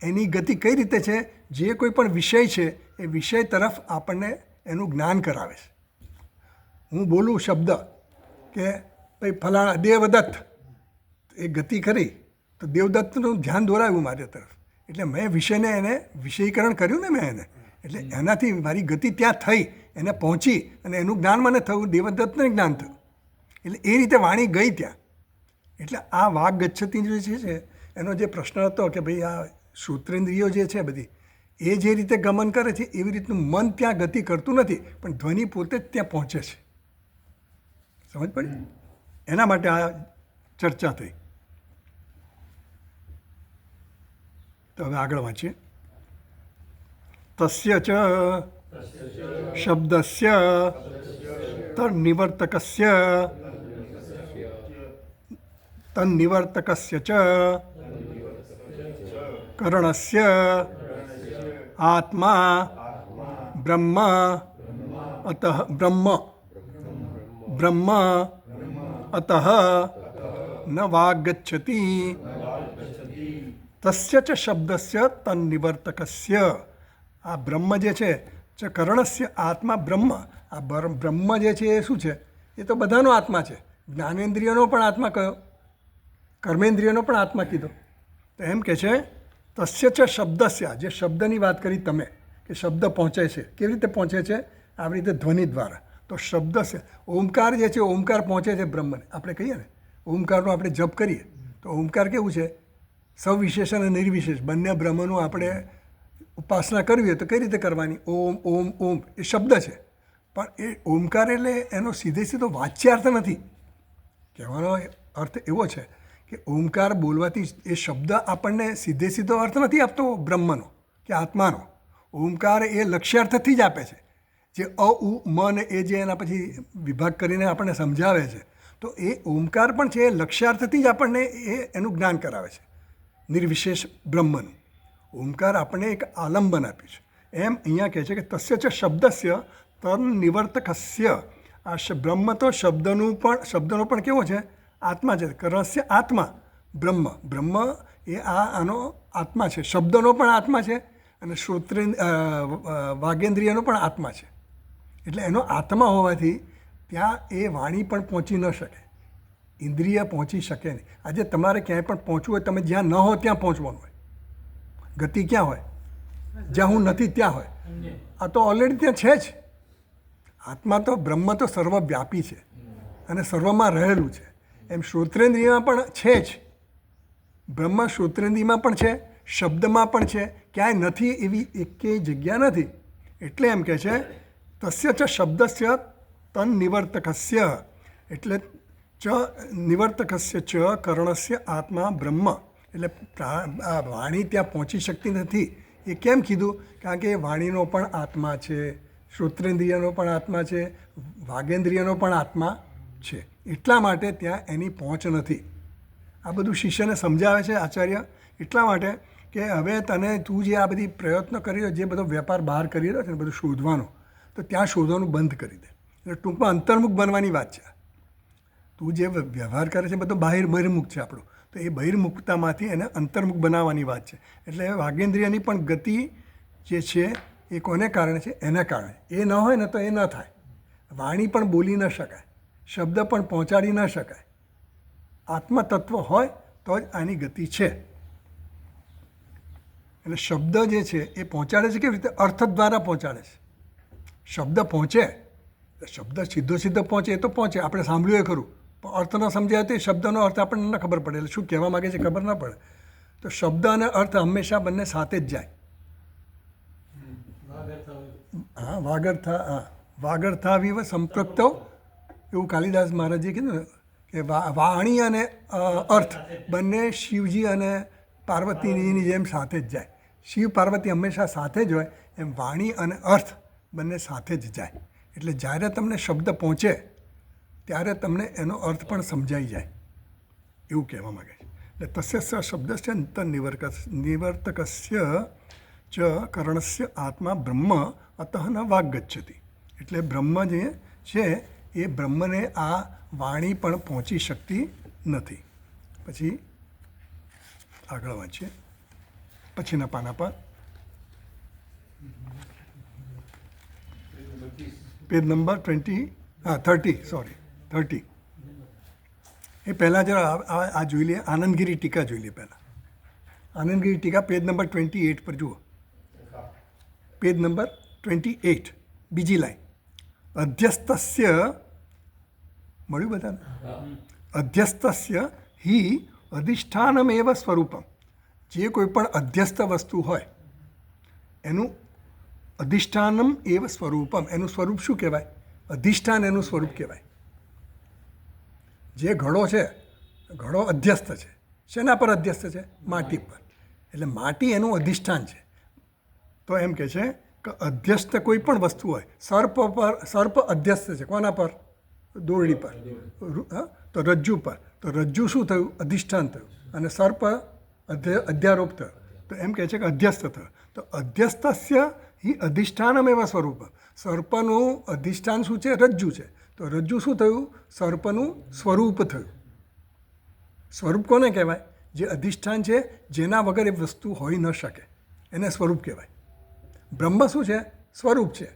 એની ગતિ કઈ રીતે છે? જે કોઈ પણ વિષય છે એ વિષય તરફ આપણને એનું જ્ઞાન કરાવે છે. હું બોલું શબ્દ કે ભાઈ ફલાણા દેવદત્ત, એ ગતિ કરી તો દેવદત્તનું ધ્યાન દોરાવ્યું મારી તરફ, એટલે મેં વિષયને એને વિષયીકરણ કર્યું ને મેં એને, એટલે એનાથી મારી ગતિ ત્યાં થઈ, એને પહોંચી અને એનું જ્ઞાન મને થયું, દેવદત્તને જ્ઞાન થયું. એટલે એ રીતે વાણી ગઈ ત્યાં. એટલે આ વાગ ગચ્છતિ જે છે એનો જે પ્રશ્ન હતો કે ભાઈ આ શ્રોત્રેન્દ્રિયો જે છે બધી, એ જે રીતે ગમન કરે છે એવી રીતનું મન ત્યાં ગતિ કરતું નથી, પણ ધ્વનિ પોતે જ ત્યાં પહોંચે છે. સમજ પડી? એના માટે આ ચર્ચા થઈ. તો હવે આગળ વાંચીએ. તસ્ય ચ શબ્દસ્ય તન્નિવર્તકસ્ય ચ કરણસ્ય આત્મા બ્રહ્મ અતઃ અતઃ ન વાગચ્છતિ. તસ્ય ચ શબ્દસ્ય તન્નિવર્તકસ્ય. આ બ્રહ્મ જે છે ચ કરણસ્ય આત્મા બ્રહ્મ. આ બ્રહ્મ જે છે એ શું છે? એ તો બધાનો આત્મા છે. જ્ઞાનેન્દ્રિયનો પણ આત્મા કયો, કર્મેન્દ્રિયનો પણ આત્મા કીધો. તો એમ કે છે તસ્ય ચ શબ્દસ્ય, જે શબ્દની વાત કરી તમે કે શબ્દ પહોંચે છે. કેવી રીતે પહોંચે છે? આવી રીતે ધ્વનિ દ્વારા. તો શબ્દ છે ઓમકાર જે છે, ઓમકાર પહોંચે છે બ્રહ્મને. આપણે કહીએ ને ઓમકારનો આપણે જપ કરીએ તો ઓમકાર કેવું છે? સવિશેષ અને નિર્વિશેષ બંને બ્રહ્મનું આપણે ઉપાસના કરવી હોય તો કઈ રીતે કરવાની? ઓમ ઓમ ઓમ એ શબ્દ છે, પણ એ ઓમકાર એટલે એનો સીધો વાચ્યાર્થ નથી. કહેવાનો અર્થ એવો છે કે ઓમકાર બોલવાથી એ શબ્દ આપણને સીધો અર્થ નથી આપતો બ્રહ્મનો કે આત્માનો. ઓમકાર એ લક્ષ્યાર્થથી જ આપે છે. જે અ ઉ મ ને એ જે એના પછી વિભાગ કરીને આપણને સમજાવે છે, તો એ ઓમકાર પણ છે એ લક્ષ્યાર્થથી જ આપણને એનું જ્ઞાન કરાવે છે, નિર્વિશેષ બ્રહ્મનું. ઓમકાર આપણને એક આલંબન આપ્યું છે. એમ અહીંયા કહે છે કે તસ્ય ચ શબ્દસ્ય તન્નિવર્તકસ્ય. આ બ્રહ્મ તો શબ્દનો પણ કેવો છે? આત્મા છે. કરણસ્ય આત્મા બ્રહ્મ. બ્રહ્મ એ આનો આત્મા છે. શબ્દનો પણ આત્મા છે અને વાગેન્દ્રિયનો પણ આત્મા છે. એટલે એનો આત્મા હોવાથી ત્યાં એ વાણી પણ પહોંચી ન શકે, ઇન્દ્રિય પહોંચી શકે નહીં. આજે તમારે ક્યાંય પણ પહોંચવું હોય, તમે જ્યાં ન હો ત્યાં પહોંચવાનું હોય. ગતિ ક્યાં હોય? જ્યાં હું નથી ત્યાં હોય. આ તો ઓલરેડી ત્યાં છે જ. આત્મા તો બ્રહ્મ તો સર્વવ્યાપી છે અને સર્વમાં રહેલું છે. એમ શ્રોત્રેન્દ્રિયમાં પણ છે જ. બ્રહ્મ શ્રોત્રેન્દ્રિયમાં પણ છે, શબ્દમાં પણ છે. ક્યાંય નથી એવી એકેય જગ્યા નથી. એટલે એમ કહે છે તસ્ય ચ શબ્દસ્ય તન્નિવર્તકસ્ય. એટલે ચ નિવર્તકસ્ય ચ કરણસ્ય આત્મા બ્રહ્મ. એટલે આ વાણી ત્યાં પહોંચી શકતી નથી. એ કેમ કીધું? કારણ કે એ વાણીનો પણ આત્મા છે, શ્રોત્રેન્દ્રિયનો પણ આત્મા છે, વાગેન્દ્રિયનો પણ આત્મા છે. એટલા માટે ત્યાં એની પહોંચ નથી. આ બધું શિષ્યને સમજાવે છે આચાર્ય એટલા માટે કે હવે તું જે આ બધી પ્રયત્ન કરી રહ્યો, જે બધો વેપાર બહાર કરી રહ્યો છે ને બધું શોધવાનો, તો ત્યાં શોધવાનું બંધ કરી દે. એટલે ટૂંકમાં અંતર્મુખ બનવાની વાત છે. તું જે વ્યવહાર કરે છે બધો બહિર્મુખ છે આપણું, તો એ બહિર્મુખતામાંથી એને અંતર્મુખ બનાવવાની વાત છે. એટલે વાગેન્દ્રિયની પણ ગતિ જે છે એ કોને કારણે છે? એના કારણે. એ ન હોય ને તો એ ન થાય. વાણી પણ બોલી ન શકાય, શબ્દ પણ પહોંચાડી ન શકાય. આત્મતત્વ હોય તો જ આની ગતિ છે. એટલે શબ્દ જે છે એ પહોંચાડે છે કેવી રીતે? અર્થ દ્વારા પહોંચાડે છે. શબ્દ પહોંચે, શબ્દ સીધો પહોંચે એ તો પહોંચે, આપણે સાંભળ્યું એ ખરું, પણ અર્થ ન સમજાય તો એ શબ્દનો અર્થ આપણને ન ખબર પડે. એટલે શું કહેવા માગે છે ખબર ન પડે. તો શબ્દ અને અર્થ હંમેશા બંને સાથે જ જાય. વાગર્થાવિવ સંપૃક્તો, એવું કાલિદાસ મહારાજે કીધું ને કે વાણી અને અર્થ બંને શિવજી અને પાર્વતીની જેમ સાથે જ જાય. શિવ પાર્વતી હંમેશા સાથે જ હોય, એમ વાણી અને અર્થ બંને સાથે જ જાય. એટલે જ્યારે તમને શબ્દ પહોંચે ત્યારે તમને એનો અર્થ પણ સમજાઈ જાય, એવું કહેવા માગે છે. એટલે તસ્ય શબ્દસ્ય નિવર્તકસ્ય ચ કરણસ્ય આત્મા બ્રહ્મ અતઃ ન વાગચ્છતિ. એટલે બ્રહ્મ જે છે એ બ્રહ્મને આ વાણી પણ પહોંચી શકતી નથી. પછી આગળ વાંચીએ પછીના પાના પર, પેજ નંબર 30. એ પહેલાં જરા આ જોઈ લઈએ, આનંદગીરી ટીકા જોઈ લઈએ. પહેલાં આનંદગીરી ટીકા પેજ નંબર 28 પર જુઓ. પેજ નંબર 28, બીજી લાઈન. અધ્યસ્તસ્ય, મળ્યું બધાને? અધ્યસ્તસ્ય હિ અધિષ્ઠાનમેવ સ્વરૂપમ. જે કોઈ પણ અધ્યસ્ત વસ્તુ હોય એનું અધિષ્ઠાનમ એવ સ્વરૂપમ, એનું સ્વરૂપ શું કહેવાય? અધિષ્ઠાન એનું સ્વરૂપ કહેવાય. જે ઘડો છે, ઘડો અધ્યસ્ત છે. શેના પર અધ્યસ્ત છે? માટી પર. એટલે માટી એનું અધિષ્ઠાન છે. તો એમ કહે છે કે અધ્યસ્ત કોઈ પણ વસ્તુ હોય, સર્પ અધ્યસ્ત છે કોના પર? દોરડી પર. તો રજ્જુ પર. તો રજ્જુ શું થયું? અધિષ્ઠાન થયું. અને સર્પ અધ્યારોપ થયો. તો એમ કહે છે કે અધ્યસ્ત થયો. તો અધ્યસ્તસ્ય હિ અધિષ્ઠાનમેવ સ્વરૂપ. સર્પનું અધિષ્ઠાન શું છે? રજ્જુ છે. તો રજ્જુ શું થયું? સર્પનું સ્વરૂપ થયું. સ્વરૂપ કોને કહેવાય? જે અધિષ્ઠાન છે, જેના વગર એ વસ્તુ હોઈ ન શકે, એને સ્વરૂપ કહેવાય. બ્રહ્મ શું છે? સ્વરૂપ છે.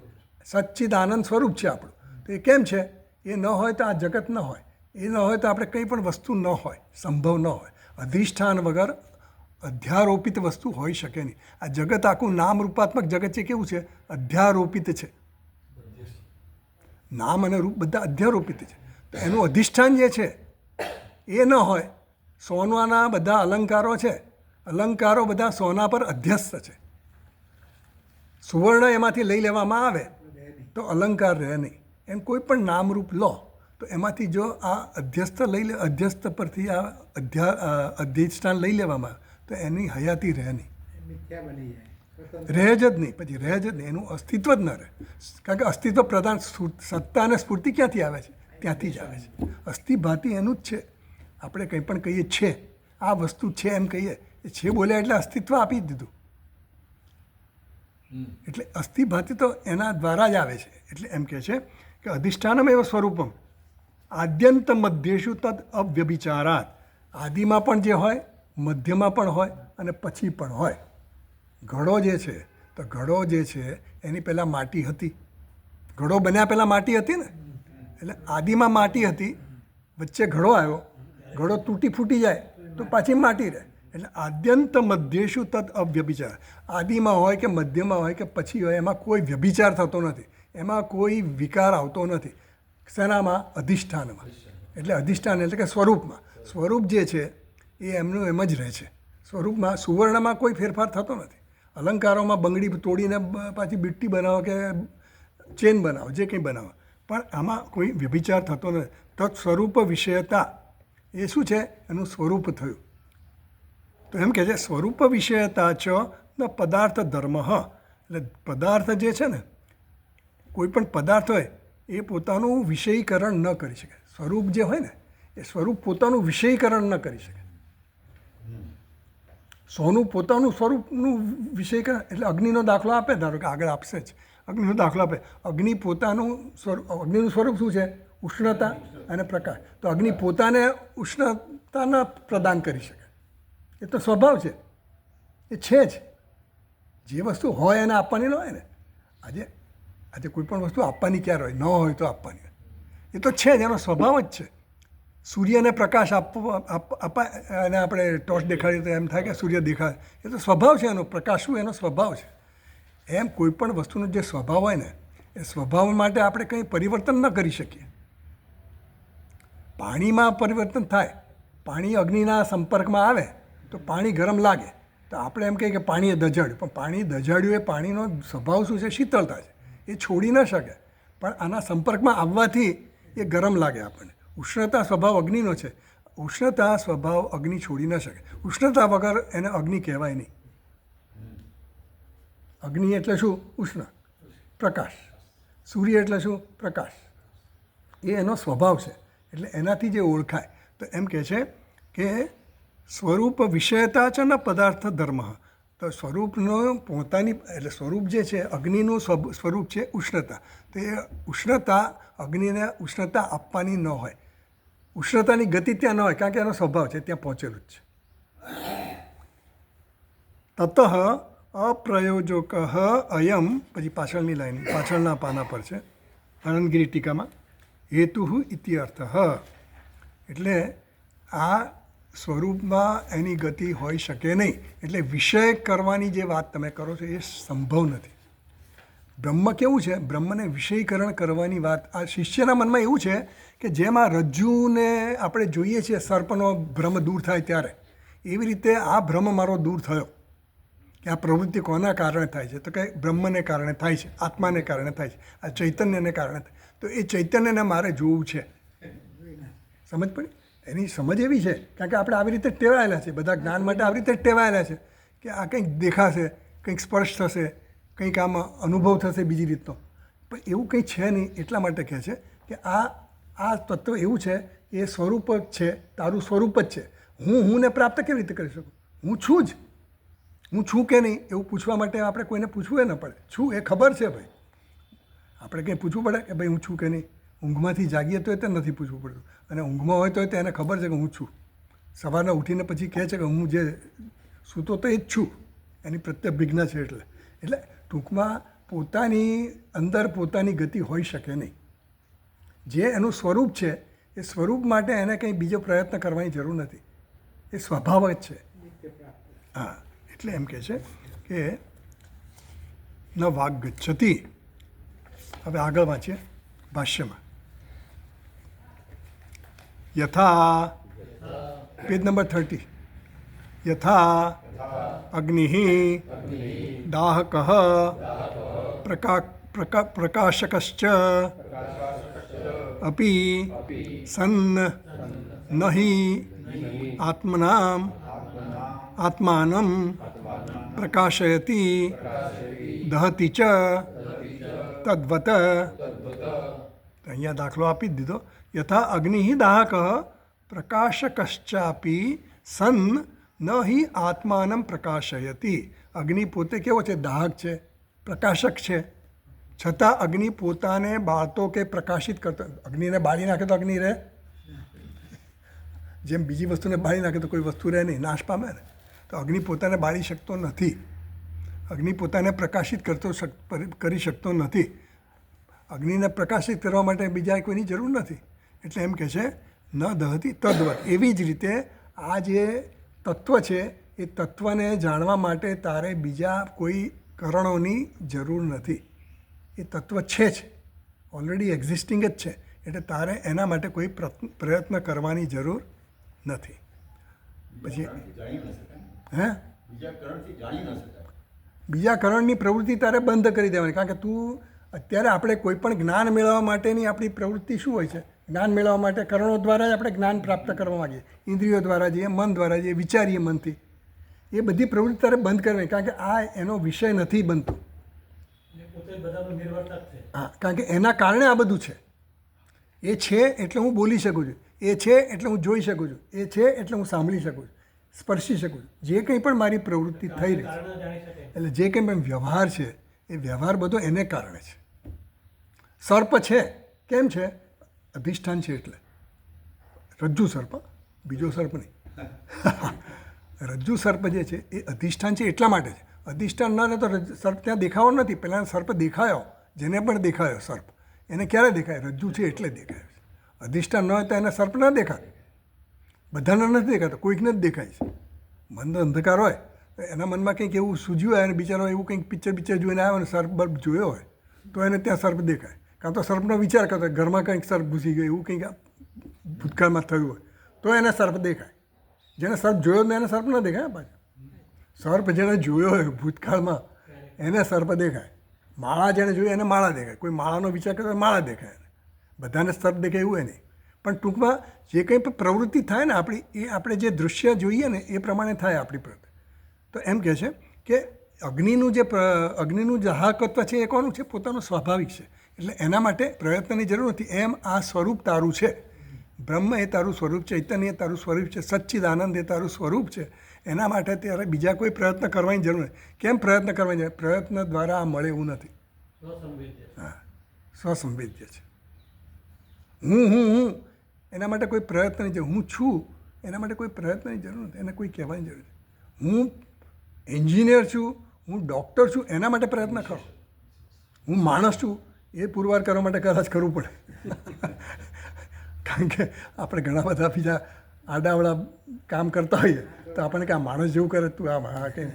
સચ્ચિદાનંદ સ્વરૂપ છે આપણું. તો એ કેમ છે? એ ન હોય તો આ જગત ન હોય, એ ન હોય તો આપણે કંઈ પણ વસ્તુ ન હોય, સંભવ ન હોય. અધિષ્ઠાન વગર અધ્યારોપિત વસ્તુ હોઈ શકે નહીં. આ જગત આખું નામ રૂપાત્મક જગત છે, કેવું છે? અધ્યારોપિત છે. નામ અને રૂપ બધા અધ્યારોપિત છે. તો એનું અધિષ્ઠાન જે છે એ ન હોય. સોનાના બધા અલંકારો છે, અલંકારો બધા સોના પર અધ્યસ્ત છે. સુવર્ણ એમાંથી લઈ લેવામાં આવે તો અલંકાર રહે નહીં. એમ કોઈ પણ નામરૂપ લો તો એમાંથી જો આ અધ્યસ્ત પરથી આ અધિષ્ઠાન લઈ લેવામાં આવે તો એની હયાતી રહે નહીં, રહે જ નહીં. પછી રહે જ નહીં, એનું અસ્તિત્વ જ ન રહે. કારણ કે અસ્તિત્વ પ્રધાન સત્તા અને સ્ફૂર્તિ ક્યાંથી આવે છે? ત્યાંથી જ આવે છે. અસ્થિભાતિ એનું જ છે. આપણે કંઈ પણ કહીએ છે, આ વસ્તુ છે એમ કહીએ, એ છે બોલ્યા એટલે અસ્તિત્વ આપી જ દીધું. એટલે અસ્થિભાતિ તો એના દ્વારા જ આવે છે. એટલે એમ કહે છે કે અધિષ્ઠાનમ એવ સ્વરૂપમ આદ્યંત મધ્યેશુ તદ અવ્યભિચારાત. આદિમાં પણ જે હોય, મધ્યમાં પણ હોય અને પછી પણ હોય. ઘડો જે છે, તો ઘડો જે છે એની પહેલાં માટી હતી. ઘડો બન્યા પહેલાં માટી હતી ને. એટલે આદિમાં માટી હતી, વચ્ચે ઘડો આવ્યો, ઘડો તૂટી ફૂટી જાય તો પાછી માટી રહે. એટલે આદ્યંત મધ્યેશુ તદ અવ્યભિચાર. આદિમાં હોય કે મધ્યમાં હોય કે પછી હોય, એમાં કોઈ વ્યભિચાર થતો નથી, એમાં કોઈ વિકાર આવતો નથી. શેનામાં? અધિષ્ઠાનમાં. એટલે અધિષ્ઠાન એટલે કે સ્વરૂપમાં. સ્વરૂપ જે છે એ એમનું એમ જ રહે છે. સ્વરૂપમાં સુવર્ણમાં કોઈ ફેરફાર થતો નથી. અલંકારોમાં બંગડી તોડીને પાછી બીટ્ટી બનાવો કે ચેન બનાવો, જે કંઈ બનાવો, પણ આમાં કોઈ વ્યભિચાર થતો નથી. તત્ સ્વરૂપ વિષયતા એ શું છે? એનું સ્વરૂપ થયું. તો એમ કહે છે સ્વરૂપ વિષયતા ચ ન પદાર્થ ધર્મ. એટલે પદાર્થ જે છે ને, કોઈ પણ પદાર્થ હોય એ પોતાનું વિષયીકરણ ન કરી શકે. સ્વરૂપ જે હોય ને, એ સ્વરૂપ પોતાનું વિષયીકરણ ન કરી શકે. સોનું પોતાનું સ્વરૂપનું વિષયીકરણ, એટલે અગ્નિનો દાખલો આપે, ધારો કે આગળ આપશે જ, અગ્નિનો દાખલો આપે. અગ્નિ પોતાનું સ્વરૂપ, અગ્નિનું સ્વરૂપ શું છે? ઉષ્ણતા અને પ્રકાશ. તો અગ્નિ પોતાને ઉષ્ણતા ન પ્રદાન કરી શકે. એ તો સ્વભાવ છે, એ છે જ. જે વસ્તુ હોય એને આપવાની ન હોય ને. આજે કોઈ પણ વસ્તુ આપવાની ક્યારે હોય? ન હોય તો આપવાની હોય. એ તો છે જ, એનો સ્વભાવ જ છે. સૂર્યને પ્રકાશ આપવા અને આપણે ટોર્ચ દેખાડીએ તો એમ થાય કે સૂર્ય દેખાય. એ તો સ્વભાવ છે એનો. પ્રકાશ શું? એનો સ્વભાવ છે. એમ કોઈ પણ વસ્તુનો જે સ્વભાવ હોય ને, એ સ્વભાવ માટે આપણે કંઈ પરિવર્તન ન કરી શકીએ. પાણીમાં પરિવર્તન થાય. પાણી અગ્નિના સંપર્કમાં આવે તો પાણી ગરમ લાગે, તો આપણે એમ કહીએ કે પાણીએ દઝાડ્યું. પણ પાણી દઝાડ્યું એ પાણીનો સ્વભાવ શું છે? શીતળતા છે. એ છોડી ન શકે, પણ આના સંપર્કમાં આવવાથી એ ગરમ લાગે આપણને. ઉષ્ણતા સ્વભાવ અગ્નિનો છે. ઉષ્ણતા સ્વભાવ અગ્નિ છોડી ન શકે. ઉષ્ણતા વગર એને અગ્નિ કહેવાય નહીં. અગ્નિ એટલે શું? ઉષ્ણ, પ્રકાશ. સૂર્ય એટલે શું? પ્રકાશ. એ એનો સ્વભાવ છે. એટલે એનાથી જે ઓળખાય. તો એમ કહે છે કે સ્વરૂપ વિષયતા છે ને પદાર્થ ધર્મ. તો સ્વરૂપનો પોતાની, એટલે સ્વરૂપ જે છે અગ્નિનું સ્વરૂપ છે ઉષ્ણતા. તો એ ઉષ્ણતા, અગ્નિને ઉષ્ણતા આપવાની ન હોય. ઉષ્ણતાની ગતિ ત્યાં ન હોય, કારણ કે એનો સ્વભાવ છે, ત્યાં પહોંચેલું જ છે. તત અપ્રયોજક અયમ, પછી પાછળની લાઈન, પાછળના પાના પર છે આનંદગીરી ટીકામાં, હેતુ ઇત્યર્થ. એટલે આ સ્વરૂપમાં એની ગતિ હોઈ શકે નહીં. એટલે વિષય કરવાની જે વાત તમે કરો છો એ સંભવ નથી. બ્રહ્મ કેવું છે? બ્રહ્મને વિષયીકરણ કરવાની વાત આ શિષ્યના મનમાં એવું છે કે જેમ આ રજ્જુને આપણે જોઈએ છીએ સર્પનો ભ્રમ દૂર થાય ત્યારે, એવી રીતે આ ભ્રમ મારો દૂર થયો કે આ પ્રવૃત્તિ કોના કારણે થાય છે? તો કે બ્રહ્મને કારણે થાય છે, આત્માને કારણે થાય છે, આ ચૈતન્યને કારણે થાય. તો એ ચૈતન્યને મારે જોવું છે. સમજ પડી? એની સમજ એવી છે, કારણ કે આપણે આવી રીતે ટેવાયેલા છે, બધા જ્ઞાન માટે આવી રીતે ટેવાયેલા છે કે આ કંઈક દેખાશે, કંઈક સ્પર્શ થશે, કંઈક આમાં અનુભવ થશે બીજી રીતનો. પણ એવું કંઈ છે નહીં. એટલા માટે કહે છે કે આ તત્વ એવું છે, એ સ્વરૂપ જ છે, તારું સ્વરૂપ જ છે. હુંને પ્રાપ્ત કેવી રીતે કરી શકું? હું છું જ. હું છું કે નહીં એવું પૂછવા માટે આપણે કોઈને પૂછવું ન પડે. છું એ ખબર છે ભાઈ. આપણે કંઈ પૂછવું પડે કે ભાઈ હું છું કે નહીં? ઊંઘમાંથી જાગીએ તો તે નથી પૂછવું પડતું, અને ઊંઘમાં હોય તો એને ખબર છે કે હું છું. સવારના ઉઠીને પછી કહે છે કે હું જે સૂતો તો એ જ છું. એની પ્રત્યભિજ્ઞા છે. એટલે ટૂંકમાં પોતાની અંદર પોતાની ગતિ હોઈ શકે નહીં. જે એનું સ્વરૂપ છે એ સ્વરૂપ માટે એને કંઈ બીજો પ્રયત્ન કરવાની જરૂર નથી. એ સ્વભાવ જ છે. હા, એટલે એમ કહે છે કે ન વાગ ગચ્છતિ. હવે આગળ વાંચીએ ભાષ્યમાં. યથા, પેજ નંબર 30. યથા અગ્નિ દાહક પ્રકાશકશ્ચ અપી સન્ન નહિ આત્માનમ પ્રકાશયતિ દહતિ ચ તદ્વત. અહીંયા દાખલો આપી જ દીધો. યથા અગ્નિ દાહક પ્રકાશકશ્ચાપી સન્ન ન હિ આત્માનમ પ્રકાશયતિ. અગ્નિ પોતે કેવો છે? દાહક છે, પ્રકાશક છે. છતાં અગ્નિ પોતાને બાળતો કે પ્રકાશિત કરતો. અગ્નિને બાળી નાખે તો અગ્નિ રહે? જેમ બીજી વસ્તુને બાળી નાખે તો કોઈ વસ્તુ રહે નહીં, નાશ પામે ને. તો અગ્નિ પોતાને બાળી શકતો નથી. અગ્નિ પોતાને પ્રકાશિત કરી શકતો નથી. અગ્નિને પ્રકાશિત કરવા માટે બીજા કોઈની જરૂર નથી. એટલે એમ કહે છે ન દહતી તદ્વત. એવી જ રીતે આ જે તત્વ છે એ તત્વને જાણવા માટે તારે બીજા કોઈ કરણોની જરૂર નથી. એ તત્વ છે જ, ઓલરેડી એક્ઝિસ્ટિંગ જ છે. એટલે તારે એના માટે કોઈ પ્રયત્ન કરવાની જરૂર નથી. પછી બીજા કરણની પ્રવૃત્તિ તારે બંધ કરી દેવાની. કારણ કે તું અત્યારે આપણે કોઈ પણ જ્ઞાન મેળવવા માટેની આપણી પ્રવૃત્તિ શું હોય છે? જ્ઞાન મેળવવા માટે કરણો દ્વારા જ આપણે જ્ઞાન પ્રાપ્ત કરવા માગીએ. ઇન્દ્રિયો દ્વારા જઈએ, મન દ્વારા જઈએ, વિચારીએ મનથી. એ બધી પ્રવૃત્તિ તારે બંધ કરવાની. કારણ કે આ એનો વિષય નથી બનતો. હા, કારણ કે એના કારણે આ બધું છે. એ છે એટલે હું બોલી શકું છું, એ છે એટલે હું જોઈ શકું છું, એ છે એટલે હું સાંભળી શકું છું, સ્પર્શી શકું છું. જે કંઈ પણ મારી પ્રવૃત્તિ થઈ રહી છે, એટલે જે કંઈ પણ વ્યવહાર છે એ વ્યવહાર બધો એને કારણે છે. સર્પ છે કેમ છે? અધિષ્ઠાન છે. એટલે રજ્જુ સર્પ, બીજો સર્પ નહીં. રજ્જુ સર્પ જે છે એ અધિષ્ઠાન છે એટલા માટે છે. અધિષ્ઠાન ન રહે તો સર્પ ત્યાં દેખાવો નથી. પહેલાં સર્પ દેખાયો, જેને પણ દેખાયો સર્પ, એને ક્યારે દેખાય? રજ્જુ છે એટલે દેખાય. અધિષ્ઠાન ન હોય તો એને સર્પ ન દેખાય. બધાને નથી દેખાતો, કોઈકને જ દેખાય છે. મનનો અંધકાર હોય તો એના મનમાં કંઈક એવું સૂઝ્યું હોય અને બિચારો એવું કંઈક પિક્ચર જોઈને આવ્યો અને સર્પ બર્પ જોયો હોય તો એને ત્યાં સર્પ દેખાય. કાં તો સર્પનો વિચાર કરતો હોય, ઘરમાં કંઈક સર્પ ઘૂસી ગયો એવું કંઈક ભૂતકાળમાં થયું હોય તો એને સર્પ દેખાય. જેને સર્પ જોયો ને એને સર્પ ન દેખાય. પાછું સર્પ જેને જોયો હોય ભૂતકાળમાં એને સર્પ દેખાય. માળા જેને જોયું એને માળા દેખાય. કોઈ માળાનો વિચાર કરતો માળા દેખાય. બધાને સર્પ દેખાય એવું નહીં. પણ ટૂંકમાં જે કંઈ પણ પ્રવૃત્તિ થાય ને આપણી, એ આપણે જે દૃશ્ય જોઈએ ને એ પ્રમાણે થાય આપણી પ્રવૃત્તિ. તો એમ કહે છે કે અગ્નિનું દાહકત્વ છે એ કોનું છે? પોતાનું સ્વાભાવિક છે. એટલે એના માટે પ્રયત્નની જરૂર નથી. એમ આ સ્વરૂપ તારું છે. બ્રહ્મ એ તારું સ્વરૂપ છે, ચૈતન્ય એ તારું સ્વરૂપ છે, સચ્ચિદ આનંદ એ તારું સ્વરૂપ છે. એના માટે ત્યારે બીજા કોઈ પ્રયત્ન કરવાની જરૂર નથી. કેમ પ્રયત્ન કરવાની જરૂર? પ્રયત્ન દ્વારા આ મળે એવું નથી. હા, સ્વસંવેદ્ય છે. હું એના માટે કોઈ પ્રયત્નની જરૂર. હું છું એના માટે કોઈ પ્રયત્નની જરૂર નથી. એને કોઈ કહેવાની જરૂર નથી. હું એન્જિનિયર છું, હું ડૉક્ટર છું, એના માટે પ્રયત્ન કરો. હું માણસ છું એ પુરવાર કરવા માટે કદાચ કરવું પડે. કારણ કે આપણે ઘણા બધા બીજા આડાવડા કામ કરતા હોઈએ તો આપણને કે આ માણસ જેવું કરે, તું આ કંઈ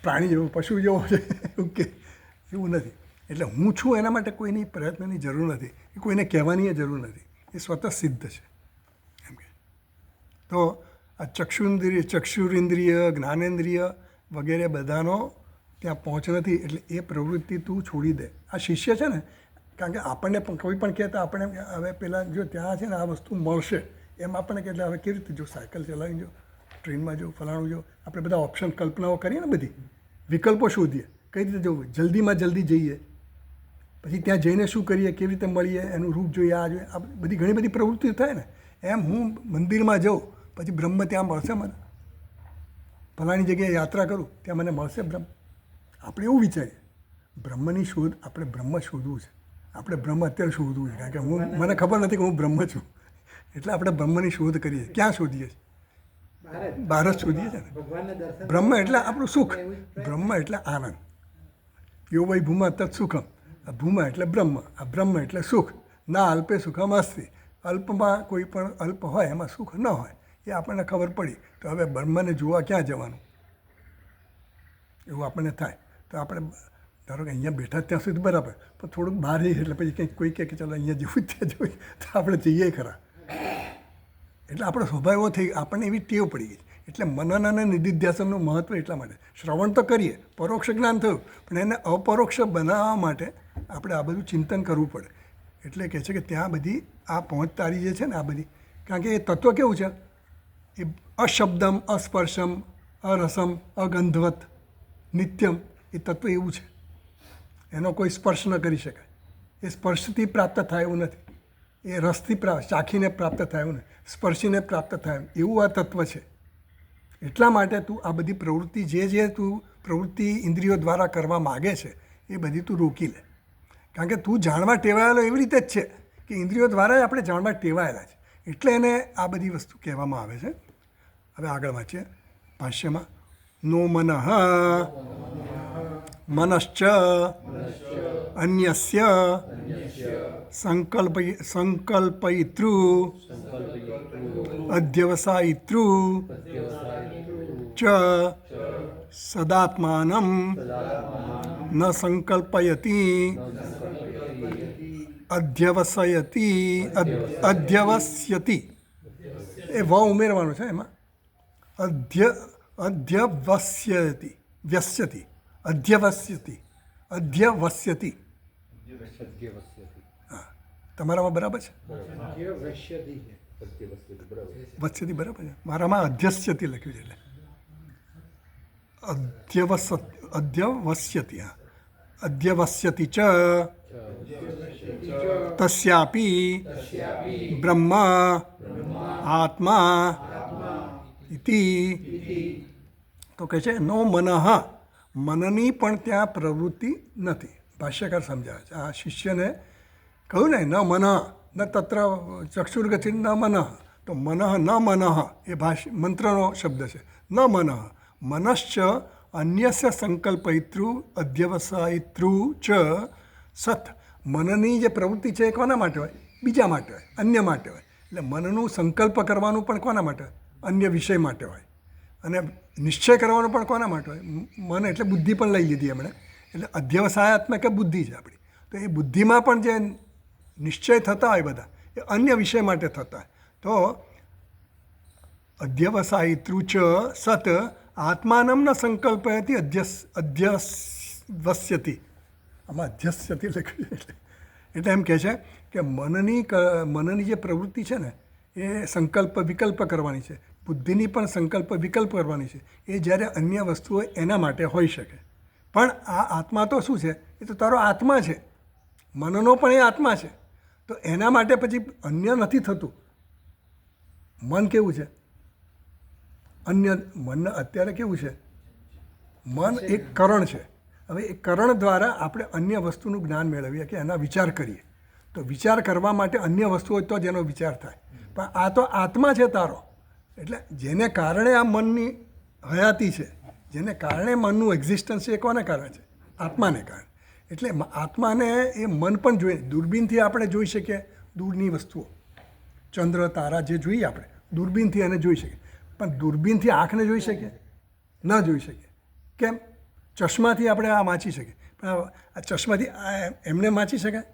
પ્રાણી જેવું, પશુ જેવો છે એવું કે એવું નથી. એટલે હું છું એના માટે કોઈની પ્રયત્નની જરૂર નથી. એ કોઈને કહેવાની જરૂર નથી. એ સ્વતઃ સિદ્ધ છે એમ કે. તો આ ચક્ષુરેન્દ્રિય, જ્ઞાનેન્દ્રિય વગેરે બધાનો ત્યાં પહોંચ નથી. એટલે એ પ્રવૃત્તિ તું છોડી દે. આ શિષ્ય છે ને, કારણ કે આપણને પણ કોઈ પણ કહેતા આપણે હવે પહેલાં જો ત્યાં છે ને આ વસ્તુ મળશે એમ આપણને કે હવે કેવી રીતે જો સાયકલ ચલાવી જો ટ્રેનમાં જવું, ફલાણું જવું, આપણે બધા ઓપ્શન કલ્પનાઓ કરીએ ને, બધી વિકલ્પો શોધીએ, કઈ રીતે જવું, જલ્દીમાં જલ્દી જઈએ, પછી ત્યાં જઈને શું કરીએ, કેવી રીતે મળીએ, એનું રૂપ જોઈએ, આ જોઈએ, આ બધી ઘણી બધી પ્રવૃત્તિઓ થાય ને. એમ હું મંદિરમાં જાઉં પછી બ્રહ્મ ત્યાં મળશે મને, ફલાણી જગ્યાએ યાત્રા કરું ત્યાં મને મળશે બ્રહ્મ. આપણે એવું વિચારીએ બ્રહ્મની શોધ, આપણે બ્રહ્મ શોધવું છે, આપણે બ્રહ્મ અત્યારે શોધવું છે, કારણ કે મને ખબર નથી કે હું બ્રહ્મ છું, એટલે આપણે બ્રહ્મની શોધ કરીએ. ક્યાં શોધીએ છીએ? બહાર જ શોધીએ છીએ ને. બ્રહ્મ એટલે આપણું સુખ, બ્રહ્મ એટલે આનંદ. યો વೈ ભૂમા તત્ સુખમ, આ ભૂમા એટલે બ્રહ્મ, આ બ્રહ્મ એટલે સુખ. ના અલ્પે સુખમ અસ્તિ, અલ્પમાં કોઈ પણ અલ્પ હોય એમાં સુખ ન હોય, એ આપણને ખબર પડી. તો હવે બ્રહ્મને જોવા ક્યાં જવાનું, એવું આપણને થાય. તો આપણે ધારો કે અહીંયા બેઠા ત્યાં સુધી બરાબર, પણ થોડુંક બહાર જઈએ એટલે પછી કંઈક કોઈ કહે કે ચાલો અહીંયા જવું ત્યાં જોઈએ, તો આપણે જઈએ ખરા. એટલે આપણો સ્વભાવ એવો થઈ, આપણને એવી ટેવ પડી ગઈ. એટલે મનન અને નિધિધ્યાસનનું મહત્ત્વ એટલા માટે. શ્રવણ તો કરીએ, પરોક્ષ જ્ઞાન થયું, પણ એને અપરોક્ષ બનાવવા માટે આપણે આ બધું ચિંતન કરવું પડે. એટલે કહે છે કે ત્યાં બધી આ પહોંચતારી જે છે ને, આ બધી, કારણ કે એ તત્વ કેવું છે, એ અશબ્દમ, અસ્પર્શમ, અરસમ, અગંધવત, નિત્યમ, એ તત્વ એવું છે. એનો કોઈ સ્પર્શ ન કરી શકાય, એ સ્પર્શથી પ્રાપ્ત થાય એવું નથી, એ રસથી ચાખીને પ્રાપ્ત થાય એવું નથી, સ્પર્શીને પ્રાપ્ત થાય એવું આ તત્વ છે. એટલા માટે તું આ બધી પ્રવૃત્તિ જે તું પ્રવૃત્તિ ઇન્દ્રિયો દ્વારા કરવા માગે છે એ બધી તું રોકી લે. કારણ કે તું જાણવા ટેવાયેલો એવી રીતે જ છે કે ઇન્દ્રિયો દ્વારા જ આપણે જાણવા ટેવાયેલા છે, એટલે એને આ બધી વસ્તુ કહેવામાં આવે છે. હવે આગળ વાંચીએ ભાષ્યમાં. નો મનઃ મનશ્ચ અન્યસ્ય સંકલ્પયિતૃ અધ્યવસાયિતૃ ચ સદાત્માનં ન સંકલ્પયતિ અધ્યવસ્યતિ. એ વ ઉમેરવાનું છે એમાં. અધ્યવસ્યતિ, હા, તમારામાં બરાબર છે? વસ્યતિ બરાબર છે. મારામાં અધ્યસ્યતિ લખ્યું છે, એટલે અધ્યવસ્યતિ. હા, અધ્યવસ્યતિ ચ તસ્યાપી બ્રહ્મ આત્મા ઇતિ. તો કહે છે નો મનઃ, મનની પણ ત્યાં પ્રવૃત્તિ નથી. ભાષ્યકાર સમજાવે છે. આ શિષ્યને કહ્યું ને, ન મનઃ ન તત્ર ચક્ષુર્ગતિ ન મનઃ, તો મનઃ ન મનઃ એ મંત્રનો શબ્દ છે. ન મનઃ મનશ્ચ અન્યસ્ય સંકલ્પયિતૃ અધ્યવસાયિતૃ ચ સત. મનની જે પ્રવૃત્તિ છે એ કોના માટે હોય? બીજા માટે હોય, અન્ય માટે હોય. એટલે મનનું સંકલ્પ કરવાનું પણ કોના માટે હોય? અન્ય વિષય માટે હોય. અને નિશ્ચય કરવાનો પણ કોના માટે હોય? મન એટલે બુદ્ધિ પણ લઈ લીધી એમણે. એટલે અધ્યવસાયાત્મક બુદ્ધિ છે આપણી. તો એ બુદ્ધિમાં પણ જે નિશ્ચય થતા હોય બધા, એ અન્ય વિષય માટે થતા હોય. તો અધ્યવસાયિતૃ ચ સત આત્માનમ ન સંકલ્પયતિ અધ્યવસ્યતિ. આમાં અધ્યસ્યતિ લખ્યું છે. એટલે એમ કહે છે કે મનની જે પ્રવૃત્તિ છે ને, એ સંકલ્પ વિકલ્પ કરવાની છે. બુદ્ધિની પણ સંકલ્પ વિકલ્પ કરવાની છે. એ જ્યારે અન્ય વસ્તુઓ એના માટે હોઈ શકે. પણ આ આત્મા તો શું છે? એ તો તારો આત્મા છે. મનનો પણ એ આત્મા છે. તો એના માટે પછી અન્ય નથી થતું. મન કેવું છે? અન્ય મન અત્યારે કેવું છે? મન એક કરણ છે. હવે એ કરણ દ્વારા આપણે અન્ય વસ્તુનું જ્ઞાન મેળવીએ કે એના વિચાર કરીએ. તો વિચાર કરવા માટે અન્ય વસ્તુ હોય તો જ એનો વિચાર થાય. પણ આ તો આત્મા છે તારો. એટલે જેને કારણે આ મનની હયાતી છે, જેને કારણે મનનું એક્ઝિસ્ટન્સ છે, એ કોને કારણે છે? આત્માને કારણે. એટલે આત્માને એ મન પણ જોઈએ. દૂરબીનથી આપણે જોઈ શકીએ દૂરની વસ્તુઓ, ચંદ્ર તારા જે જોઈએ આપણે દૂરબીનથી એને જોઈ શકીએ. પણ દૂરબીનથી આંખને જોઈ શકીએ? ન જોઈ શકીએ. કેમ? ચશ્માથી આપણે આ વાંચી શકીએ, પણ આ ચશ્માથી એમને વાંચી શકાય?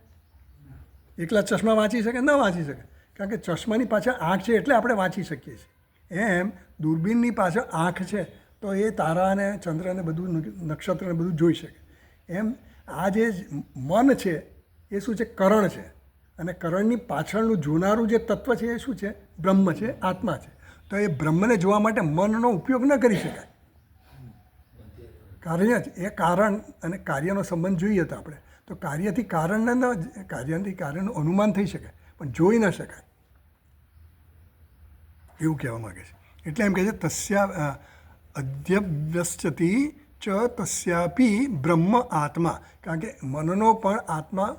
એકલા ચશ્મા વાંચી શકે? ન વાંચી શકે. કારણ કે ચશ્માની પાછળ આંખ છે એટલે આપણે વાંચી શકીએ છીએ. એમ દૂરબીનની પાછળ આંખ છે તો એ તારાને, ચંદ્રને બધું, નક્ષત્રને બધું જોઈ શકે. એમ આ જે મન છે એ શું છે? કરણ છે. અને કરણની પાછળનું જોનારું જે તત્વ છે એ શું છે? બ્રહ્મ છે, આત્મા છે. તો એ બ્રહ્મને જોવા માટે મનનો ઉપયોગ ન કરી શકાય. કાર્ય જ એ કારણ અને કાર્યનો સંબંધ જોઈએ તો આપણે તો કાર્યથી કાર્યનું અનુમાન થઈ શકે પણ જોઈ ન શકાય એવું કહેવા માગે છે. એટલે એમ કહે છે તસ્યા અધ્યવ્યસ્યતિ ચ તસ્યાપી બ્રહ્મ આત્મા, કારણ કે મનનો પણ આત્મા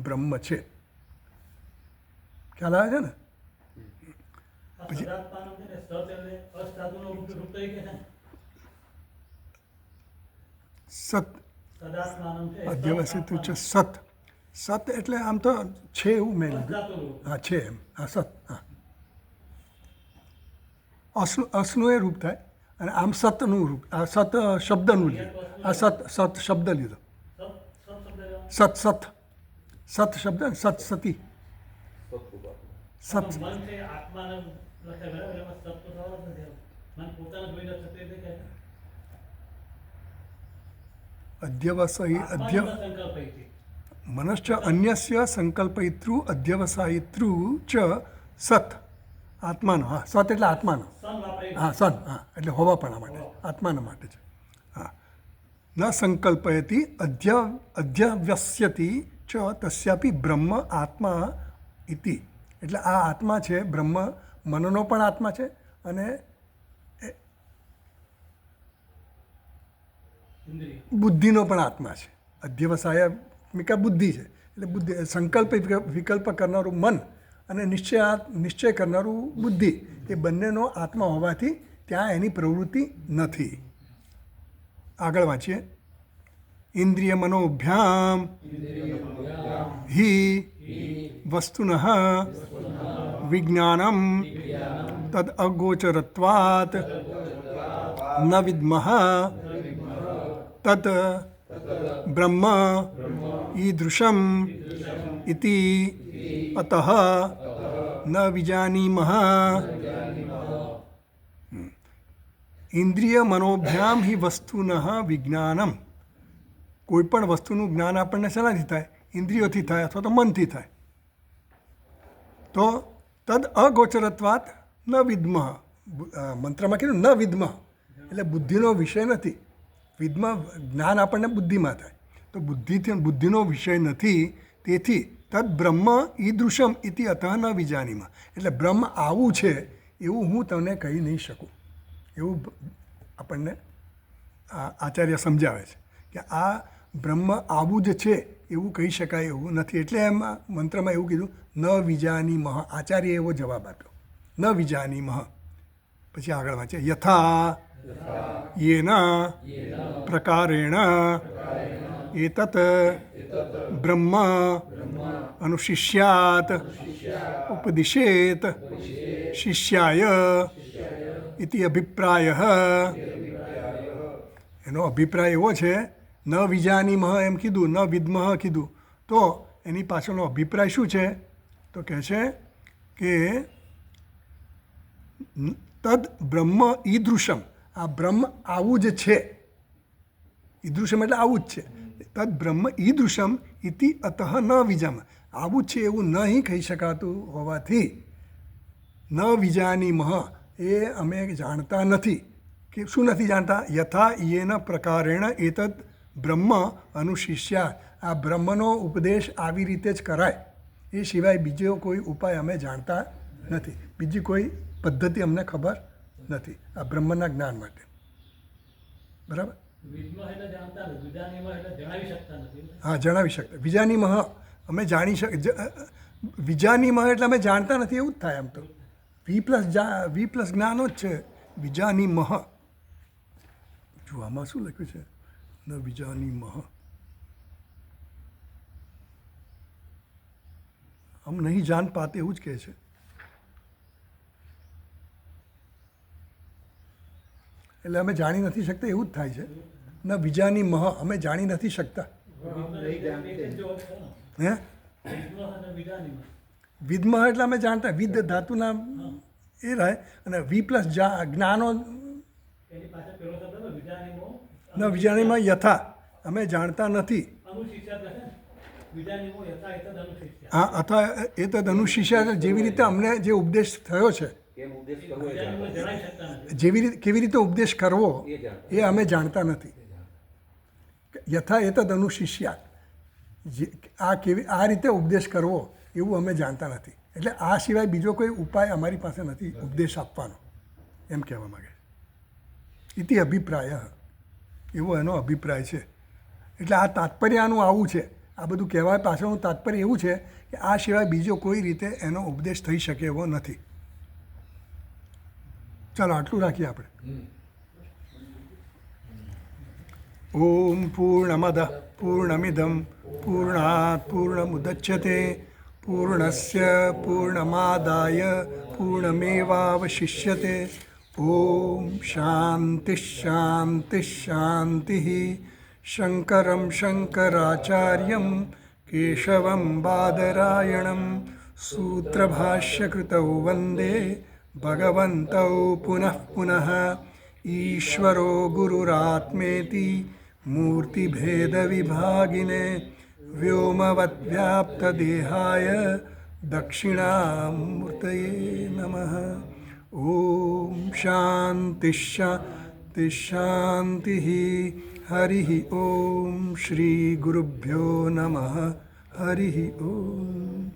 બ્રહ્મ છે. ખ્યાલ આવે છે ને? સત અધ્યવસિત છે સત. સત એટલે આમ તો છે એવું મેં લીધું. હા છે એમ. હા સત. હા અસનું એ રૂપ થાય અને આમ સતનું રૂપ. આ સત શબ્દનું લીધું. આ સત શબ્દ લીધો. સત સત શબ્દ ને સત સતી સત. મનશ્ચ અન્યસ્ય સંકલ્પયિતૃ અધ્યવસાયિતૃ ચ સત આત્માનો. હા સત એટલે આત્માનો. હા સન. હા એટલે હોવાપણા માટે આત્માના માટે છે. હા ન સંકલ્પયતિ અધ્યવ્યસ્યતિ ચ તસ્યાપી બ્રહ્મ આત્મા ઇતિ. એટલે આ આત્મા છે બ્રહ્મ મનનો પણ આત્મા છે અને બુદ્ધિનો પણ આત્મા છે. અધ્યવસાયમિકા બુદ્ધિ છે એટલે બુદ્ધિ સંકલ્પ વિકલ્પ કરનારું મન અને નિશ્ચય કરનારું બુદ્ધિ એ બંનેનો આત્મા હોવાથી ત્યાં એની પ્રવૃત્તિ નથી. આગળ વાંચીએ. ઇન્દ્રિય મનોભ્યામ હિ વસ્તુન વિજ્ઞાનમ તદ અગોચરત્વાત ન વિદ્મઃ તત બ્રહ્મ ઈદૃશમ ઇતિ અતઃ ન વિજાનીમઃ. ઇન્દ્રિય મનોભ્યામ હિ વસ્તુન વિજ્ઞાનમ. કોઈ પણ વસ્તુનું જ્ઞાન આપણને શેનાથી થાય? ઇન્દ્રિયોથી થાય અથવા તો મનથી થાય. તો તદ અગોચરત્વાત ન વિદ્મઃ. મંત્રમાં કીધું ન વિદ્મઃ એટલે બુદ્ધિનો વિષય નથી. વિદ્મ જ્ઞાન આપણને બુદ્ધિમાં થાય તો બુદ્ધિનો વિષય નથી. તેથી તદ બ્રહ્મ ઈદૃશમ ઇતિ અતઃ ન વિજાનીમાં. એટલે બ્રહ્મ આવું છે એવું હું તમને કહી નહીં શકું એવું આપણને આચાર્ય સમજાવે છે કે આ બ્રહ્મ આવું જ છે એવું કહી શકાય એવું નથી. એટલે એમાં મંત્રમાં એવું કીધું ન વિજાનીમઃ. આચાર્ય એવો જવાબ આપ્યો ન વિજાનીમઃ. પછી આગળ વાંચે યથા યેન પ્રકારેણ એતત બ્રહ્મ અનુશિષ્યાત ઉપદિશેત શિષ્યાય ઇતિ અભિપ્રાયઃ. એનો અભિપ્રાય એવો છે ન વિજાનીમઃ એમ કીધું, ન વિદ્મઃ કીધું તો એની પાછળનો અભિપ્રાય શું છે? તો કહે છે કે તદ બ્રહ્મ ઈદૃશમ. આ બ્રહ્મ આવું જ છે. ઈદૃશમ એટલે આવું જ છે. તદ બ્રહ્મ ઈદૃશમ ઇતિ અતઃ ન વિજામ. આવું છે એવું નહીં કહી શકાતું હોવાથી ન વિજાનીમઃ એ અમે જાણતા નથી. કે શું નથી જાણતા? યથા યેન પ્રકારેણ એતદ બ્રહ્મ અનુશિષ્યા. આ બ્રહ્મનો ઉપદેશ આવી રીતે જ કરાય એ સિવાય બીજો કોઈ ઉપાય અમે જાણતા નથી. બીજી કોઈ પદ્ધતિ અમને ખબર નથી આ બ્રહ્મના જ્ઞાન માટે. બરાબર? હા જણાવી શકતા. વિજાનીમઃ અમે જાણી વિજાનીમઃ એટલે અમે જાણતા નથી એવું જ થાય. આમ તો વી પ્લસ જ્ઞાનો જ છે. વિજાનીમઃ. જો આમાં શું લખ્યું છે? ન વિજાનીમઃ. હમ નહીં જાન પાતે એવું જ કહે છે. એટલે અમે જાણી નથી શકતા એવું જ થાય છે. ન વિજાનીમઃ અમે જાણી નથી શકતા. હે વિદ્મઃ એટલે અમે જાણતા. વિદ ધાતુના એ રહે અને વી પ્લસ જ્ઞાનો ન વિજાનીમાં યથા અમે જાણતા નથી. હા અથવા એ તદ અનુશિષ્યા જેવી રીતે અમને જે ઉપદેશ થયો છે કેમ ઉપદેશ કરવો એ જાણતા. કેવી રીતે ઉપદેશ કરવો એ જાણતા. એ અમે જાણતા નથી. યથા એતદ અનુશિષ્યાત, આ રીતે ઉપદેશ કરવો એવું અમે જાણતા નથી. એટલે આ સિવાય બીજો કોઈ ઉપાય અમારી પાસે નથી ઉપદેશ આપવાનો, એમ કહેવા માગે. ઇતિ અભિપ્રાય, એવો એનો અભિપ્રાય છે. એટલે આ તાત્પર્ય આનું આવું છે. આ બધું કહેવાય પાછળનું તાત્પર્ય એવું છે કે આ સિવાય બીજો કોઈ રીતે એનો ઉપદેશ થઈ શકે એવો નથી. ચાલો આટલું રાખીએ આપણે. ઓમ પૂર્ણમદ પૂર્ણમિદમ પૂર્ણાત પૂર્ણમુદચ્યતે પૂર્ણસ્ય પૂર્ણમાદાય પૂર્ણમેવાવશિષ્યતે. ઓમ શાંતિ શાંતિ શાંતિ. શંકરમ શંકરાચાર્યમ કેશવમ બાદરાયણમ સૂત્રભાષ્યકૃતૌ વંદે ભગવन्तૌ પુનઃ પુનઃ. ઈશ્વરો ગુરુરાત્મેતિ મૂર્તિભેદવિભાગિને વ્યોમવદ્વ્યાપ્તદેહાય દક્ષિણામૂર્તયે નમઃ. ઓમ શાંતિ શાંતિ શાંતિ. હરિ ઓમ શ્રી ગુરુભ્યો નમઃ. હરિ ઓમ.